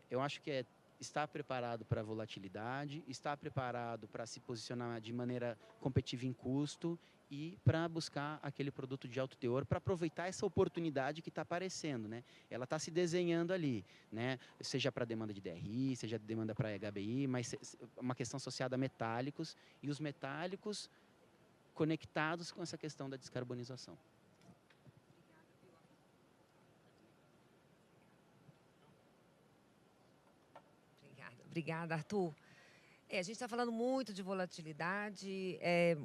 eu acho que estar preparado para a volatilidade, estar preparado para se posicionar de maneira competitiva em custo e para buscar aquele produto de alto teor, para aproveitar essa oportunidade que está aparecendo, né? Ela está se desenhando ali, né? Seja para demanda de DRI, seja demanda para HBI, mas uma questão associada a metálicos, e os metálicos conectados com essa questão da descarbonização. Obrigada, Arthur. A gente está falando muito de volatilidade,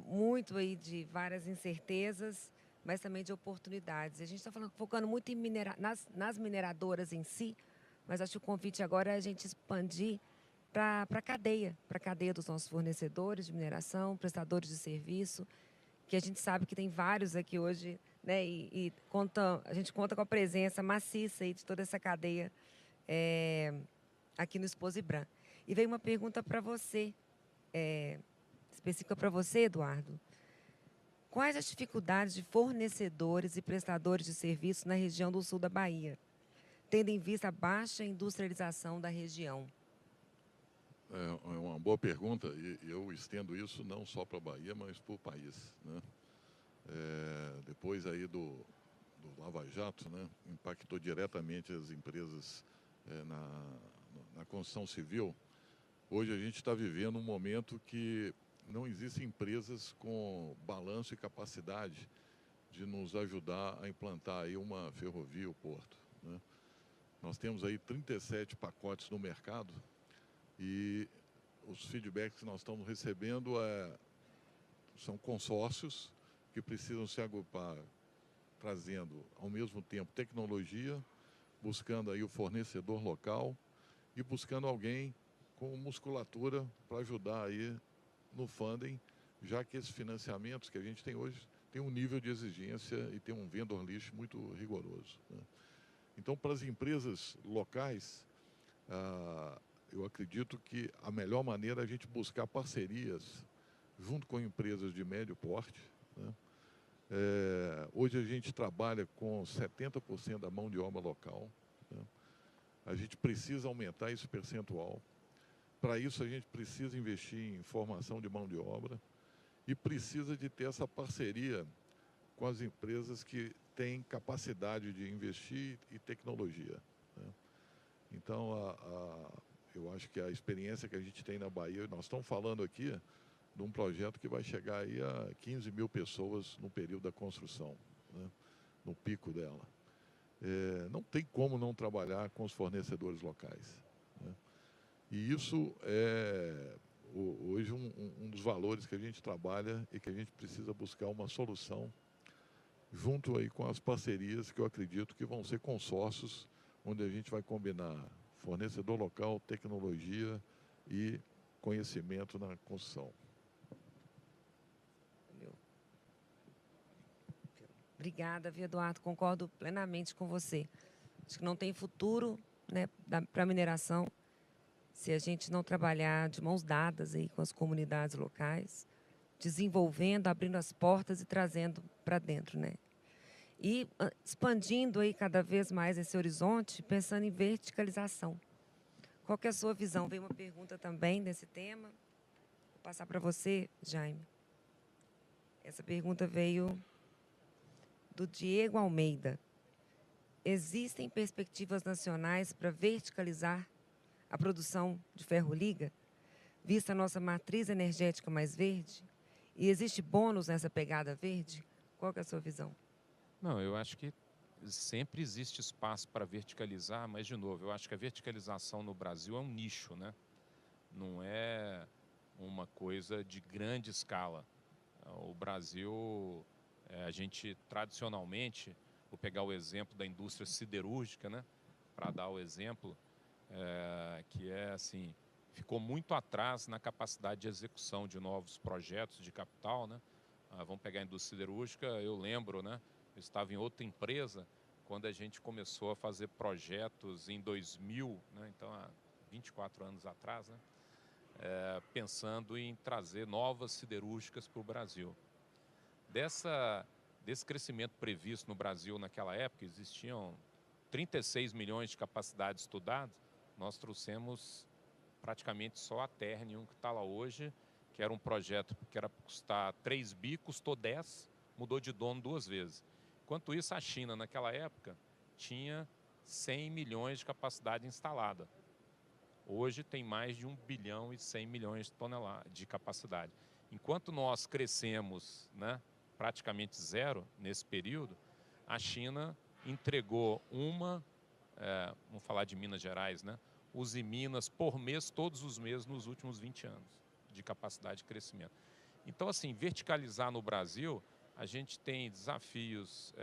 muito aí de várias incertezas, mas também de oportunidades. A gente está focando muito nas mineradoras em si, mas acho que o convite agora é a gente expandir para a cadeia dos nossos fornecedores de mineração, prestadores de serviço, que a gente sabe que tem vários aqui hoje, né? A gente conta com a presença maciça aí de toda essa cadeia aqui no Expo IBRAM. E veio uma pergunta para você, específica para você, Eduardo. Quais as dificuldades de fornecedores e prestadores de serviço na região do sul da Bahia, tendo em vista a baixa industrialização da região? É uma boa pergunta e eu estendo isso não só para a Bahia, mas para o país, né? Depois aí do Lava Jato, né, impactou diretamente as empresas na construção civil. Hoje a gente está vivendo um momento que não existem empresas com balanço e capacidade de nos ajudar a implantar aí uma ferrovia ou porto, né? Nós temos aí 37 pacotes no mercado e os feedbacks que nós estamos recebendo são consórcios que precisam se agrupar, trazendo ao mesmo tempo tecnologia, buscando aí o fornecedor local e buscando alguém com musculatura para ajudar aí no funding, já que esses financiamentos que a gente tem hoje tem um nível de exigência e tem um vendor list muito rigoroso, né? Então, para as empresas locais, eu acredito que a melhor maneira é a gente buscar parcerias junto com empresas de médio porte, né? Hoje a gente trabalha com 70% da mão de obra local, né? A gente precisa aumentar esse percentual. Para isso, a gente precisa investir em formação de mão de obra e precisa de ter essa parceria com as empresas que têm capacidade de investir e tecnologia, né? Então, eu acho que a experiência que a gente tem na Bahia, nós estamos falando aqui de um projeto que vai chegar aí a 15 mil pessoas no período da construção, né, no pico dela. Não tem como não trabalhar com os fornecedores locais, né? E isso é hoje um dos valores que a gente trabalha e que a gente precisa buscar uma solução junto aí com as parcerias que eu acredito que vão ser consórcios, onde a gente vai combinar fornecedor local, tecnologia e conhecimento na construção. Obrigada, viu, Eduardo? Concordo plenamente com você. Acho que não tem futuro, né, para a mineração se a gente não trabalhar de mãos dadas aí com as comunidades locais, desenvolvendo, abrindo as portas e trazendo para dentro, né? E expandindo aí cada vez mais esse horizonte, pensando em verticalização. Qual que é a sua visão? Veio uma pergunta também desse tema. Vou passar para você, Jaime. Essa pergunta veio do Diego Almeida. Existem perspectivas nacionais para verticalizar a produção de ferro-liga, vista a nossa matriz energética mais verde? E existe bônus nessa pegada verde? Qual que é a sua visão? Não, eu acho que sempre existe espaço para verticalizar, mas, de novo, eu acho que a verticalização no Brasil é um nicho, né? Não é uma coisa de grande escala. O Brasil, a gente tradicionalmente, vou pegar o exemplo da indústria siderúrgica, né? Para dar o exemplo, que é assim, ficou muito atrás na capacidade de execução de novos projetos de capital, né? Vamos pegar a indústria siderúrgica, eu lembro, né? Eu estava em outra empresa quando a gente começou a fazer projetos em 2000, né? Então há 24 anos atrás, né? Pensando em trazer novas siderúrgicas para o Brasil. Desse crescimento previsto no Brasil naquela época, existiam 36 milhões de capacidade estudada, nós trouxemos praticamente só a Ternium, que está lá hoje, que era um projeto que era para custar 3 bi, custou 10, mudou de dono 2 vezes. Enquanto isso, a China, naquela época, tinha 100 milhões de capacidade instalada. Hoje tem mais de 1 bilhão e 100 milhões de toneladas de capacidade. Enquanto nós crescemos, né, praticamente zero nesse período, a China entregou vamos falar de Minas Gerais, né, Usiminas por mês, todos os meses, nos últimos 20 anos de capacidade de crescimento. Então, assim, verticalizar no Brasil, a gente tem desafios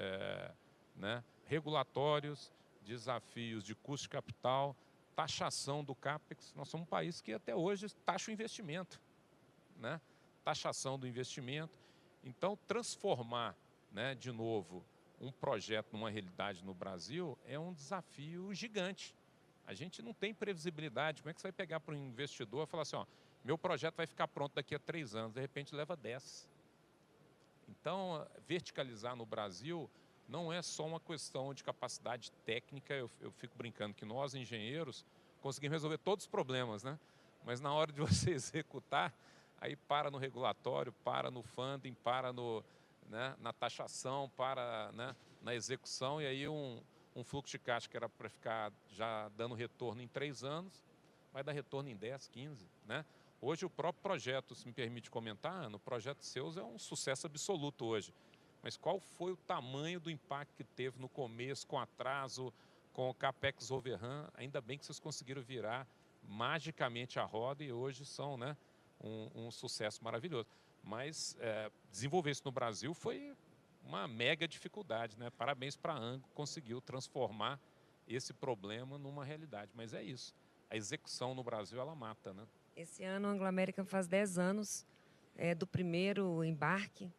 né, regulatórios, desafios de custo de capital, taxação do CAPEX. Nós somos um país que até hoje taxa o investimento, né? Taxação do investimento. Então, transformar, né, de novo, um projeto numa realidade no Brasil é um desafio gigante. A gente não tem previsibilidade. Como é que você vai pegar para um investidor e falar assim, ó, meu projeto vai ficar pronto daqui a 3 anos, de repente leva 10. Então, verticalizar no Brasil não é só uma questão de capacidade técnica. Eu fico brincando que nós, engenheiros, conseguimos resolver todos os problemas, né? Mas na hora de você executar, aí para no regulatório, para no funding, para né, na taxação, para, né, na execução, e aí um fluxo de caixa que era para ficar já dando retorno em 3 anos, vai dar retorno em 10, 15, né? Hoje o próprio projeto, se me permite comentar, o projeto Seus é um sucesso absoluto hoje. Mas qual foi o tamanho do impacto que teve no começo, com atraso, com o CAPEX overrun? Ainda bem que vocês conseguiram virar magicamente a roda e hoje são, né, um sucesso maravilhoso. Mas desenvolver isso no Brasil foi uma mega dificuldade, né? Parabéns para a Ango, conseguiu transformar esse problema numa realidade. Mas é isso, a execução no Brasil, ela mata, né? Esse ano, a Anglo American faz 10 anos do primeiro embarque.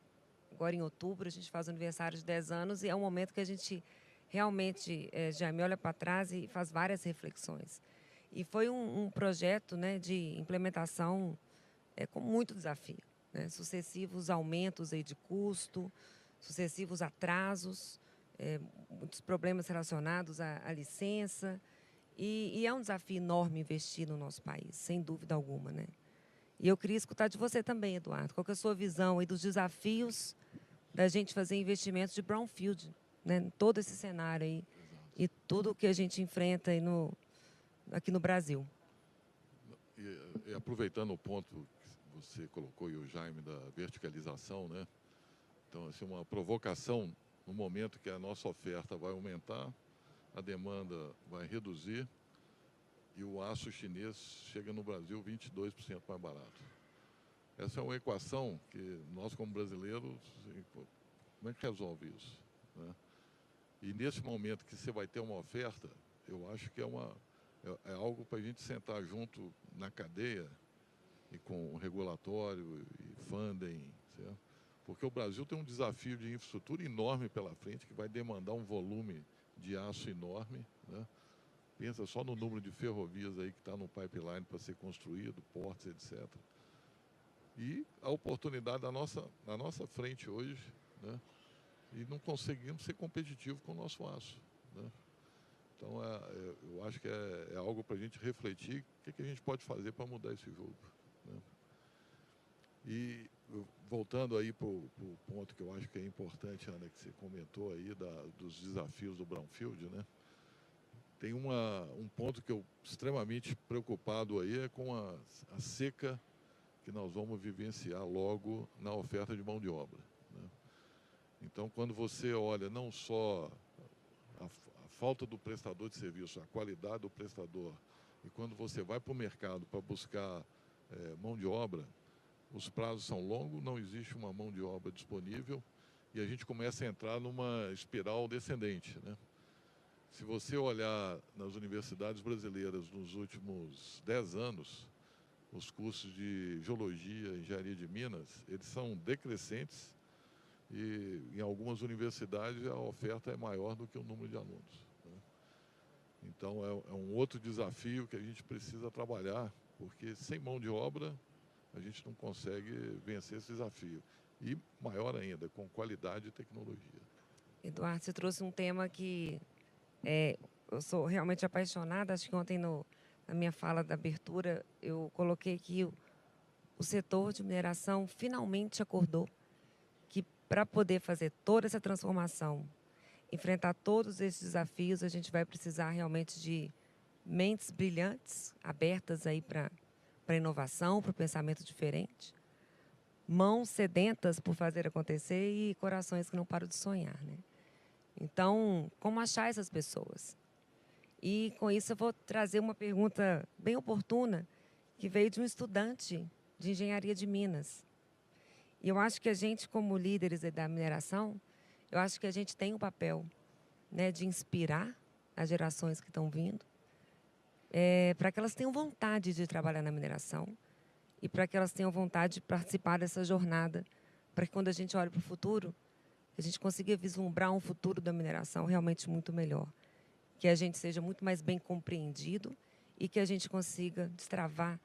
Agora, em outubro, a gente faz o aniversário de 10 anos e é um momento que a gente realmente, Jaime, olha para trás e faz várias reflexões. E foi um projeto, né, de implementação com muito desafio, né? Sucessivos aumentos aí de custo, sucessivos atrasos, muitos problemas relacionados à licença. E é um desafio enorme investir no nosso país, sem dúvida alguma, né? E eu queria escutar de você também, Eduardo. Qual que é a sua visão aí dos desafios da gente fazer investimentos de brownfield, né? Em todo esse cenário aí. E tudo o que a gente enfrenta aí aqui no Brasil. E aproveitando o ponto que você colocou, e o Jaime, da verticalização, né? Então, assim, uma provocação no momento que a nossa oferta vai aumentar, a demanda vai reduzir e o aço chinês chega no Brasil 22% mais barato. Essa é uma equação que nós, como brasileiros, como é que resolve isso, né? E nesse momento que você vai ter uma oferta, eu acho que é algo para a gente sentar junto na cadeia e com o regulatório e funding, certo? Porque o Brasil tem um desafio de infraestrutura enorme pela frente, que vai demandar um volume de aço enorme, né? Pensa só no número de ferrovias aí que está no pipeline para ser construído, portos, etc. E a oportunidade na nossa frente hoje, né? E não conseguimos ser competitivos com o nosso aço, né? Então, eu acho que é algo para a gente refletir o que a gente pode fazer para mudar esse jogo, né? E voltando aí para o ponto que eu acho que é importante, Ana, que você comentou aí dos desafios do brownfield, né? Tem um ponto que eu extremamente preocupado aí é com a seca que nós vamos vivenciar logo na oferta de mão de obra, né? Então, quando você olha não só a falta do prestador de serviço, a qualidade do prestador, e quando você vai para o mercado para buscar mão de obra, os prazos são longos, não existe uma mão de obra disponível e a gente começa a entrar numa espiral descendente, né? Se você olhar nas universidades brasileiras nos últimos 10 anos, os cursos de geologia, engenharia de minas, eles são decrescentes e em algumas universidades a oferta é maior do que o número de alunos, né? Então é um outro desafio que a gente precisa trabalhar, porque sem mão de obra a gente não consegue vencer esse desafio. E maior ainda, com qualidade e tecnologia. Eduardo, você trouxe um tema que eu sou realmente apaixonada. Acho que ontem, na minha fala da abertura, eu coloquei que o setor de mineração finalmente acordou que para poder fazer toda essa transformação, enfrentar todos esses desafios, a gente vai precisar realmente de mentes brilhantes, abertas aí para inovação, para o pensamento diferente, mãos sedentas por fazer acontecer e corações que não param de sonhar, né? Então, como achar essas pessoas? E com isso eu vou trazer uma pergunta bem oportuna que veio de um estudante de engenharia de Minas. E eu acho que a gente, como líderes da mineração, eu acho que a gente tem o papel, né, de inspirar as gerações que estão vindo, para que elas tenham vontade de trabalhar na mineração e para que elas tenham vontade de participar dessa jornada, para que quando a gente olha para o futuro, a gente consiga vislumbrar um futuro da mineração realmente muito melhor, que a gente seja muito mais bem compreendido e que a gente consiga destravar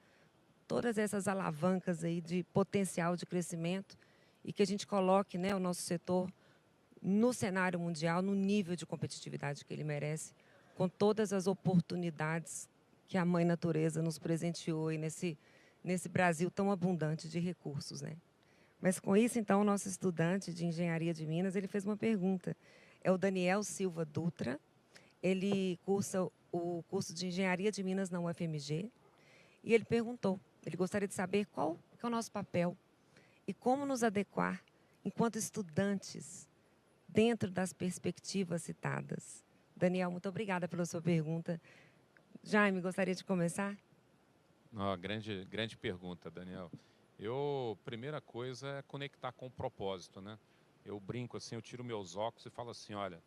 todas essas alavancas aí de potencial de crescimento e que a gente coloque, né, o nosso setor no cenário mundial, no nível de competitividade que ele merece, com todas as oportunidades que a Mãe Natureza nos presenteou aí nesse Brasil tão abundante de recursos, né? Mas com isso, então, o nosso estudante de Engenharia de Minas, ele fez uma pergunta. É o Daniel Silva Dutra, ele cursa o curso de Engenharia de Minas na UFMG, e ele perguntou, ele gostaria de saber qual que é o nosso papel e como nos adequar enquanto estudantes dentro das perspectivas citadas. Daniel, muito obrigada pela sua pergunta. Jaime, gostaria de começar? Grande pergunta, Daniel. Primeira coisa é conectar com o propósito, né? Eu brinco assim, eu tiro meus óculos e falo assim, olha,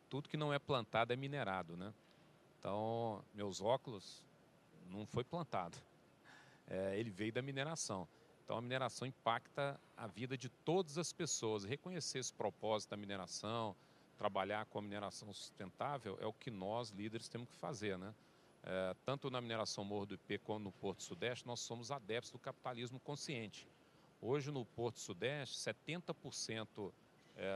tudo que não é plantado é minerado, né? Então, meus óculos não foi plantado, ele veio da mineração. Então, a mineração impacta a vida de todas as pessoas. Reconhecer esse propósito da mineração, trabalhar com a mineração sustentável é o que nós, líderes, temos que fazer, né? Tanto na mineração Morro do Ipê como no Porto Sudeste, nós somos adeptos do capitalismo consciente. Hoje, no Porto Sudeste, 70%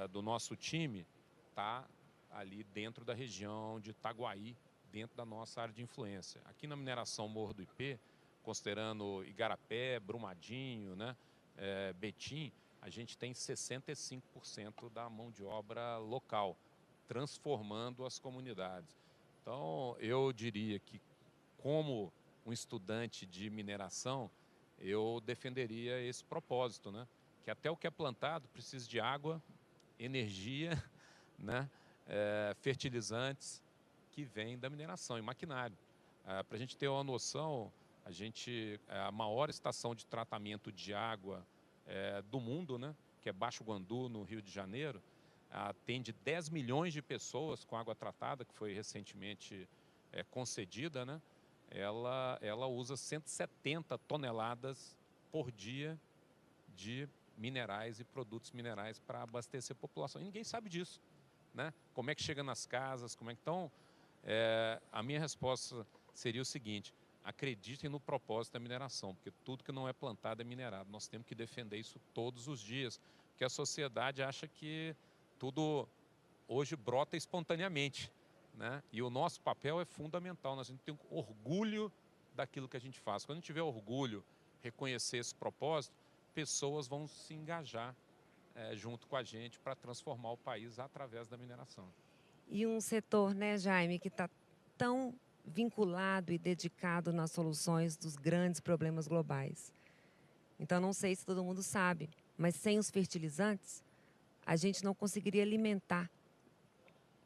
do nosso time está ali dentro da região de Itaguaí, dentro da nossa área de influência. Aqui na mineração Morro do Ipê, considerando Igarapé, Brumadinho, né, Betim, a gente tem 65% da mão de obra local, transformando as comunidades. Então, eu diria que, como um estudante de mineração, eu defenderia esse propósito, né? Que até o que é plantado precisa de água, energia, né? Fertilizantes que vêm da mineração e maquinário. Para a gente ter uma noção, a maior estação de tratamento de água do mundo, né? Que é Baixo Guandu, no Rio de Janeiro, atende 10 milhões de pessoas com água tratada, que foi recentemente concedida, né? Ela usa 170 toneladas por dia de minerais e produtos minerais para abastecer a população. E ninguém sabe disso, né? Como é que chega nas casas, como é que... Então, a minha resposta seria o seguinte: acreditem no propósito da mineração, porque tudo que não é plantado é minerado. Nós temos que defender isso todos os dias, porque a sociedade acha que tudo hoje brota espontaneamente, né? E o nosso papel é fundamental. Nós temos que ter orgulho daquilo que a gente faz. Quando a gente tiver orgulho, reconhecer esse propósito, pessoas vão se engajar junto com a gente para transformar o país através da mineração. E um setor, né, Jaime, que está tão vinculado e dedicado nas soluções dos grandes problemas globais. Então, não sei se todo mundo sabe, mas sem os fertilizantes, a gente não conseguiria alimentar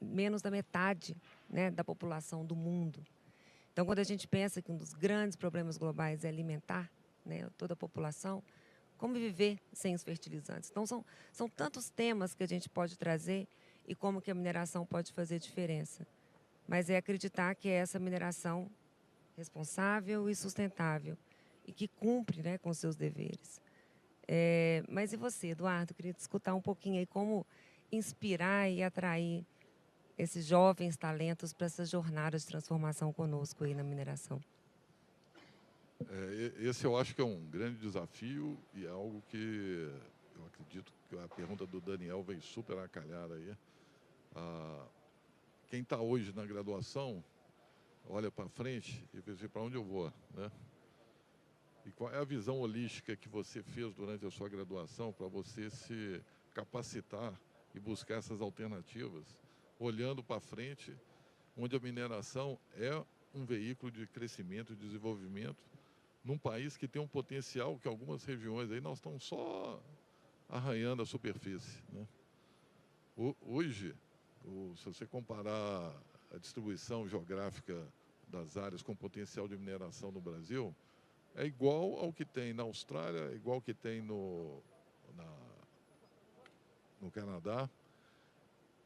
menos da metade, né, da população do mundo. Então, quando a gente pensa que um dos grandes problemas globais é alimentar, né, toda a população, como viver sem os fertilizantes? Então, são tantos temas que a gente pode trazer e como que a mineração pode fazer diferença. Mas é acreditar que é essa mineração responsável e sustentável e que cumpre, né, com seus deveres. Mas e você, Eduardo? Queria te escutar um pouquinho aí como inspirar e atrair esses jovens talentos para essa jornada de transformação conosco aí na mineração. Esse eu acho que é um grande desafio e é algo que eu acredito que a pergunta do Daniel veio super a calhar aí. Quem está hoje na graduação olha para frente e pensa, para onde eu vou, né? E qual é a visão holística que você fez durante a sua graduação para você se capacitar e buscar essas alternativas, olhando para frente, onde a mineração é um veículo de crescimento e desenvolvimento num país que tem um potencial que algumas regiões aí nós estamos só arranhando a superfície, né? Hoje, se você comparar a distribuição geográfica das áreas com potencial de mineração no Brasil, é igual ao que tem na Austrália, é igual ao que tem no Canadá.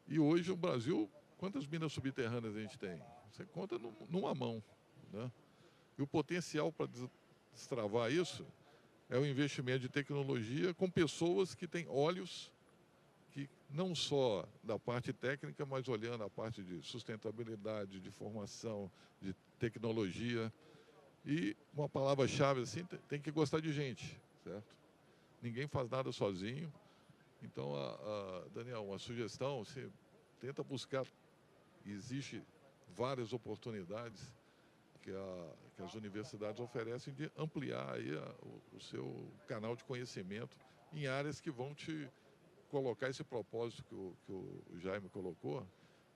E hoje o Brasil, quantas minas subterrâneas a gente tem? Você conta numa mão, né? E o potencial para destravar isso é o investimento de tecnologia com pessoas que têm olhos que não só da parte técnica, mas olhando a parte de sustentabilidade, de formação, de tecnologia. E uma palavra-chave assim, tem que gostar de gente, certo? Ninguém faz nada sozinho. Então, Daniel, uma sugestão, você tenta buscar, existe várias oportunidades que as universidades oferecem de ampliar aí o seu canal de conhecimento em áreas que vão te colocar esse propósito que o Jaime colocou,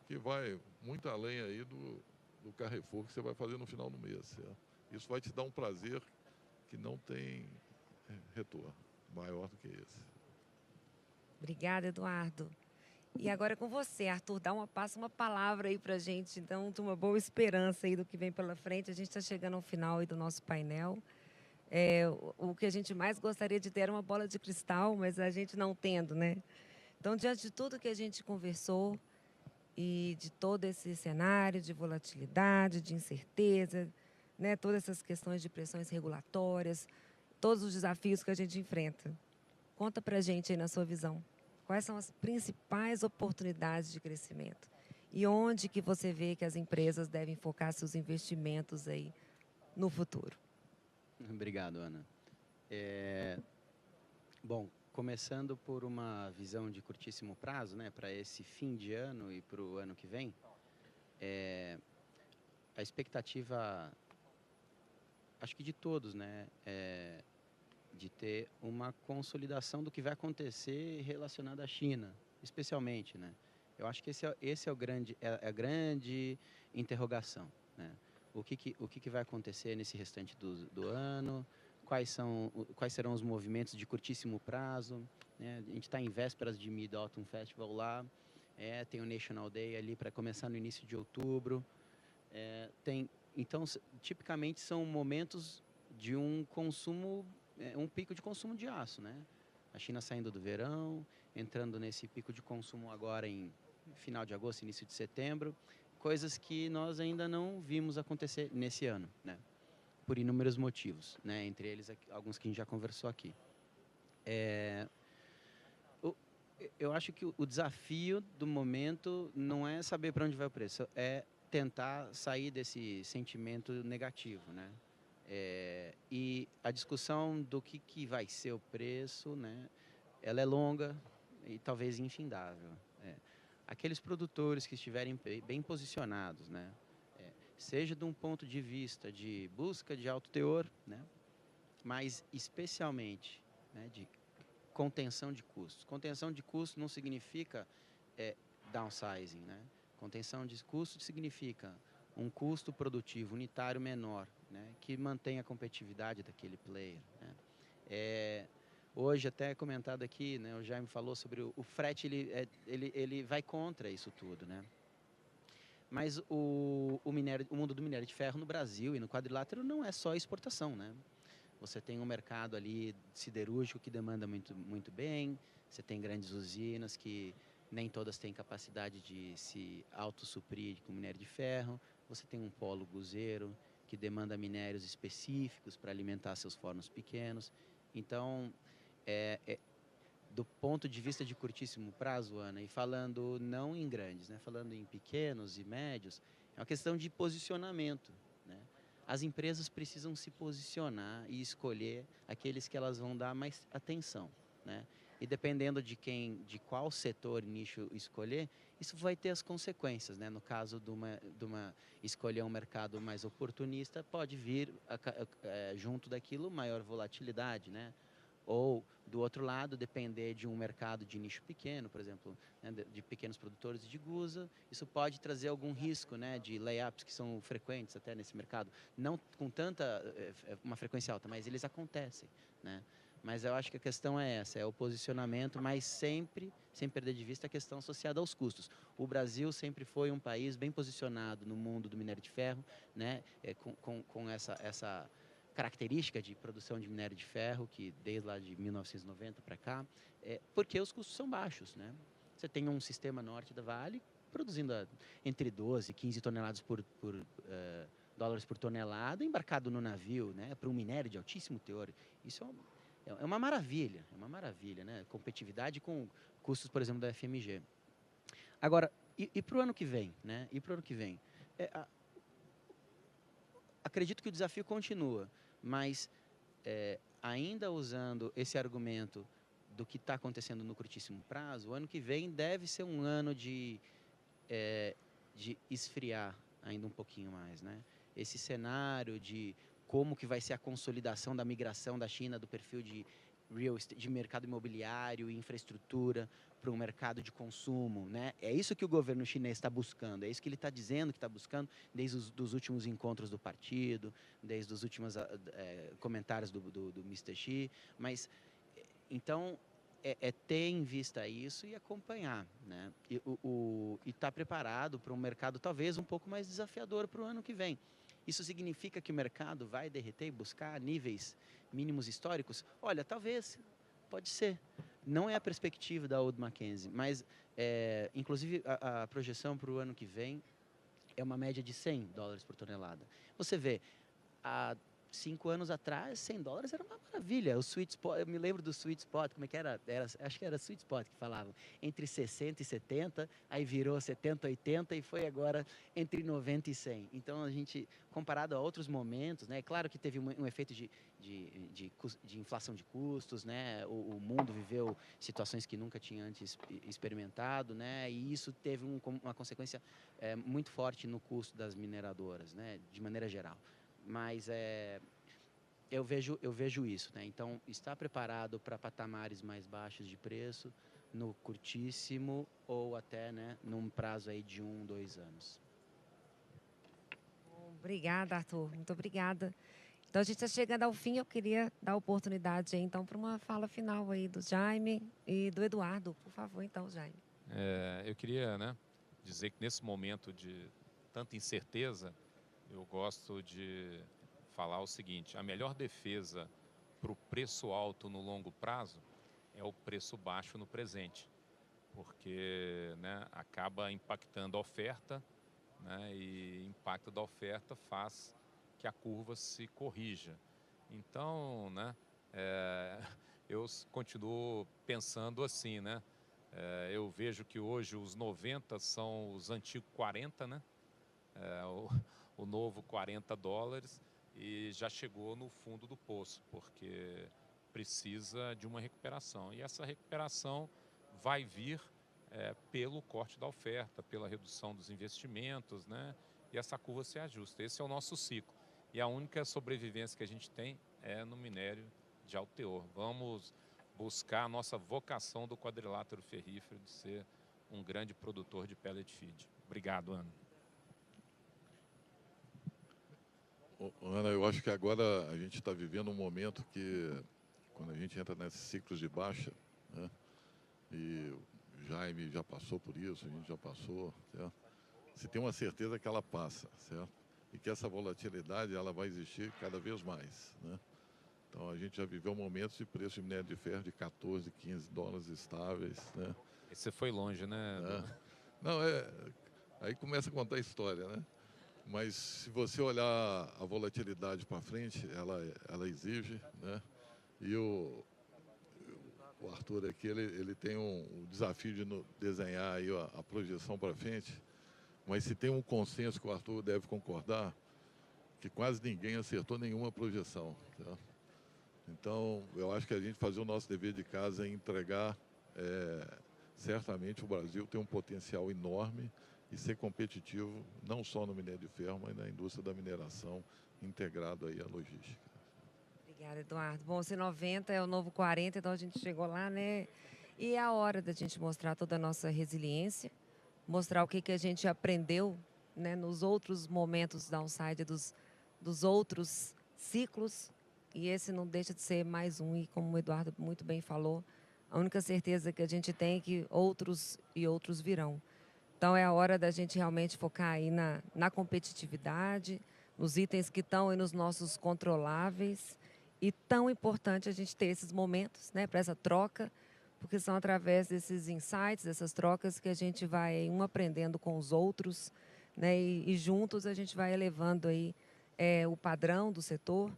que vai muito além aí do Carrefour que você vai fazer no final do mês, certo? Isso vai te dar um prazer que não tem retorno maior do que esse. Obrigada, Eduardo. E agora é com você, Arthur. Passa uma palavra aí para a gente, então, de uma boa esperança aí do que vem pela frente. A gente está chegando ao final aí do nosso painel. O que a gente mais gostaria de ter era uma bola de cristal, mas a gente não tendo, né? Então, diante de tudo que a gente conversou e de todo esse cenário de volatilidade, de incerteza, né, todas essas questões de pressões regulatórias, todos os desafios que a gente enfrenta, conta para a gente aí na sua visão. Quais são as principais oportunidades de crescimento? E onde que você vê que as empresas devem focar seus investimentos aí no futuro? Obrigado, Ana. Bom, começando por uma visão de curtíssimo prazo, né, para esse fim de ano e para o ano que vem, a expectativa, acho que de todos, né, de ter uma consolidação do que vai acontecer relacionado à China, especialmente, né? Eu acho que esse é a grande interrogação, né? O que vai acontecer nesse restante do ano? Quais serão os movimentos de curtíssimo prazo? Né? A gente está em vésperas de Mid-Autumn Festival lá, tem o National Day ali para começar no início de outubro. Então, tipicamente são momentos de um consumo, um pico de consumo de aço, né? A China saindo do verão, entrando nesse pico de consumo agora em final de agosto, início de setembro, coisas que nós ainda não vimos acontecer nesse ano, né? Por inúmeros motivos, né? Entre eles alguns que a gente já conversou aqui. Eu acho que o desafio do momento não é saber para onde vai o preço, é tentar sair desse sentimento negativo, né? E a discussão do que vai ser o preço, né? Ela é longa e talvez infindável. Aqueles produtores que estiverem bem posicionados, né? Seja de um ponto de vista de busca de alto teor, né? Mas especialmente, né, de contenção de custos. Contenção de custos não significa downsizing, né? Contenção de custos significa um custo produtivo unitário menor, né, que mantém a competitividade daquele player, né? Hoje, até comentado aqui, né, o Jaime falou sobre o frete, ele vai contra isso tudo, né? Mas o mundo do minério de ferro no Brasil e no quadrilátero não é só exportação, né? Você tem um mercado ali siderúrgico que demanda muito, muito bem, você tem grandes usinas que nem todas têm capacidade de se autossuprir com minério de ferro, você tem um polo guzeiro que demanda minérios específicos para alimentar seus fornos pequenos. Então, do ponto de vista de curtíssimo prazo, Ana, e falando não em grandes, né, falando em pequenos e médios, é uma questão de posicionamento, né? As empresas precisam se posicionar e escolher aqueles que elas vão dar mais atenção, né? E dependendo de qual setor e nicho escolher, isso vai ter as consequências, né? No caso de uma escolher um mercado mais oportunista, pode vir junto daquilo maior volatilidade, né? Ou, do outro lado, depender de um mercado de nicho pequeno, por exemplo, né, de pequenos produtores de gusa. Isso pode trazer algum risco, né, de layups que são frequentes até nesse mercado. Não com tanta, uma frequência alta, mas eles acontecem, né? Mas eu acho que a questão é essa, é o posicionamento, mas sempre, sem perder de vista a questão associada aos custos. O Brasil sempre foi um país bem posicionado no mundo do minério de ferro, né, com essa característica de produção de minério de ferro, que desde lá de 1990 para cá, porque os custos são baixos, né? Você tem um sistema norte da Vale produzindo entre 12 e 15 toneladas dólares por tonelada, embarcado no navio, né, para um minério de altíssimo teor. Isso é uma maravilha, né? Competitividade com custos, por exemplo, da FMG. Agora, e para o ano que vem, né? E para o ano que vem? Acredito que o desafio continua, mas ainda usando esse argumento do que está acontecendo no curtíssimo prazo, o ano que vem deve ser um ano de esfriar ainda um pouquinho mais, né? Esse cenário de como que vai ser a consolidação da migração da China do perfil de mercado imobiliário e infraestrutura para um mercado de consumo, né? É isso que o governo chinês está buscando, é isso que ele está dizendo que está buscando desde os últimos encontros do partido, desde os últimos comentários do Mr. Xi, mas então ter em vista isso e acompanhar, né? E estar preparado para um mercado talvez um pouco mais desafiador para o ano que vem. Isso significa que o mercado vai derreter e buscar níveis mínimos históricos? Olha, talvez, pode ser. Não é a perspectiva da Wood Mackenzie, mas, inclusive, a projeção para o ano que vem é uma média de 100 dólares por tonelada. Você vê, há 5 anos atrás, 100 dólares era uma maravilha. O sweet spot, eu me lembro do sweet spot, como é que era? Acho que era sweet spot que falavam. Entre 60 e 70, aí virou 70, 80 e foi agora entre 90 e 100. Então, a gente, comparado a outros momentos, né? Claro que teve um efeito de inflação de custos, né? O mundo viveu situações que nunca tinha antes experimentado, né? E isso teve uma consequência muito forte no custo das mineradoras, né? De maneira geral. Mas eu vejo isso, né? Então, estar preparado para patamares mais baixos de preço no curtíssimo ou até, né, num prazo aí de 1, 2 anos. Obrigada, Arthur. Muito obrigada. Então, a gente está chegando ao fim. Eu queria dar a oportunidade, então, para uma fala final aí do Jaime e do Eduardo. Por favor, então, Jaime. Eu queria, né, dizer que nesse momento de tanta incerteza, eu gosto de falar o seguinte: a melhor defesa para o preço alto no longo prazo é o preço baixo no presente, porque, né, acaba impactando a oferta, né, e impacto da oferta faz que a curva se corrija. Então, né, eu continuo pensando assim, né? Eu vejo que hoje os 90 são os antigos 40, né? O novo 40 dólares e já chegou no fundo do poço, porque precisa de uma recuperação. E essa recuperação vai vir pelo corte da oferta, pela redução dos investimentos, né? E essa curva se ajusta. Esse é o nosso ciclo. E a única sobrevivência que a gente tem é no minério de alto teor. Vamos buscar a nossa vocação do quadrilátero ferrífero de ser um grande produtor de pellet feed. Obrigado, Ana. Ana, eu acho que agora a gente está vivendo um momento que, quando a gente entra nesses ciclos de baixa, né, e o Jaime já passou por isso, a gente já passou, certo? Se tem uma certeza que ela passa, certo? E que essa volatilidade ela vai existir cada vez mais, né? Então, a gente já viveu momentos de preço de minério de ferro de 14, 15 dólares estáveis, né? Você foi longe, né? Não, aí começa a contar a história, né? Mas se você olhar a volatilidade para frente, ela exige, né? E o Arthur aqui, ele tem o desafio de desenhar aí a projeção para frente, mas se tem um consenso que o Arthur deve concordar, que quase ninguém acertou nenhuma projeção, tá? Então, eu acho que a gente fazer o nosso dever de casa e entregar, certamente o Brasil tem um potencial enorme e ser competitivo, não só no minério de ferro, mas na indústria da mineração, integrado aí à logística. Obrigada, Eduardo. Bom, se 90 é o novo 40, então a gente chegou lá, né? E é a hora da gente mostrar toda a nossa resiliência, mostrar o que, que a gente aprendeu, né, nos outros momentos downside dos outros ciclos. E esse não deixa de ser mais um. E como o Eduardo muito bem falou, a única certeza que a gente tem é que outros e outros virão. Então é a hora da gente realmente focar aí na competitividade, nos itens que estão aí nos nossos controláveis. E tão importante a gente ter esses momentos, né, para essa troca, porque são através desses insights, dessas trocas, que a gente vai um aprendendo com os outros, né, e juntos a gente vai elevando aí o padrão do setor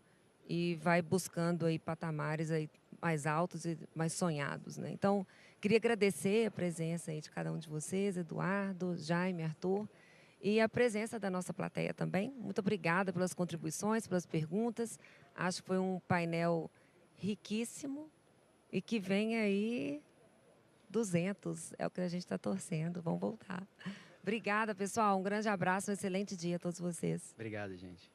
e vai buscando aí patamares aí mais altos e mais sonhados, né? Então, queria agradecer a presença aí de cada um de vocês, Eduardo, Jaime, Arthur, e a presença da nossa plateia também. Muito obrigada pelas contribuições, pelas perguntas. Acho que foi um painel riquíssimo e que vem aí 200, é o que a gente está torcendo. Vamos voltar. Obrigada, pessoal. Um grande abraço, um excelente dia a todos vocês. Obrigado, gente.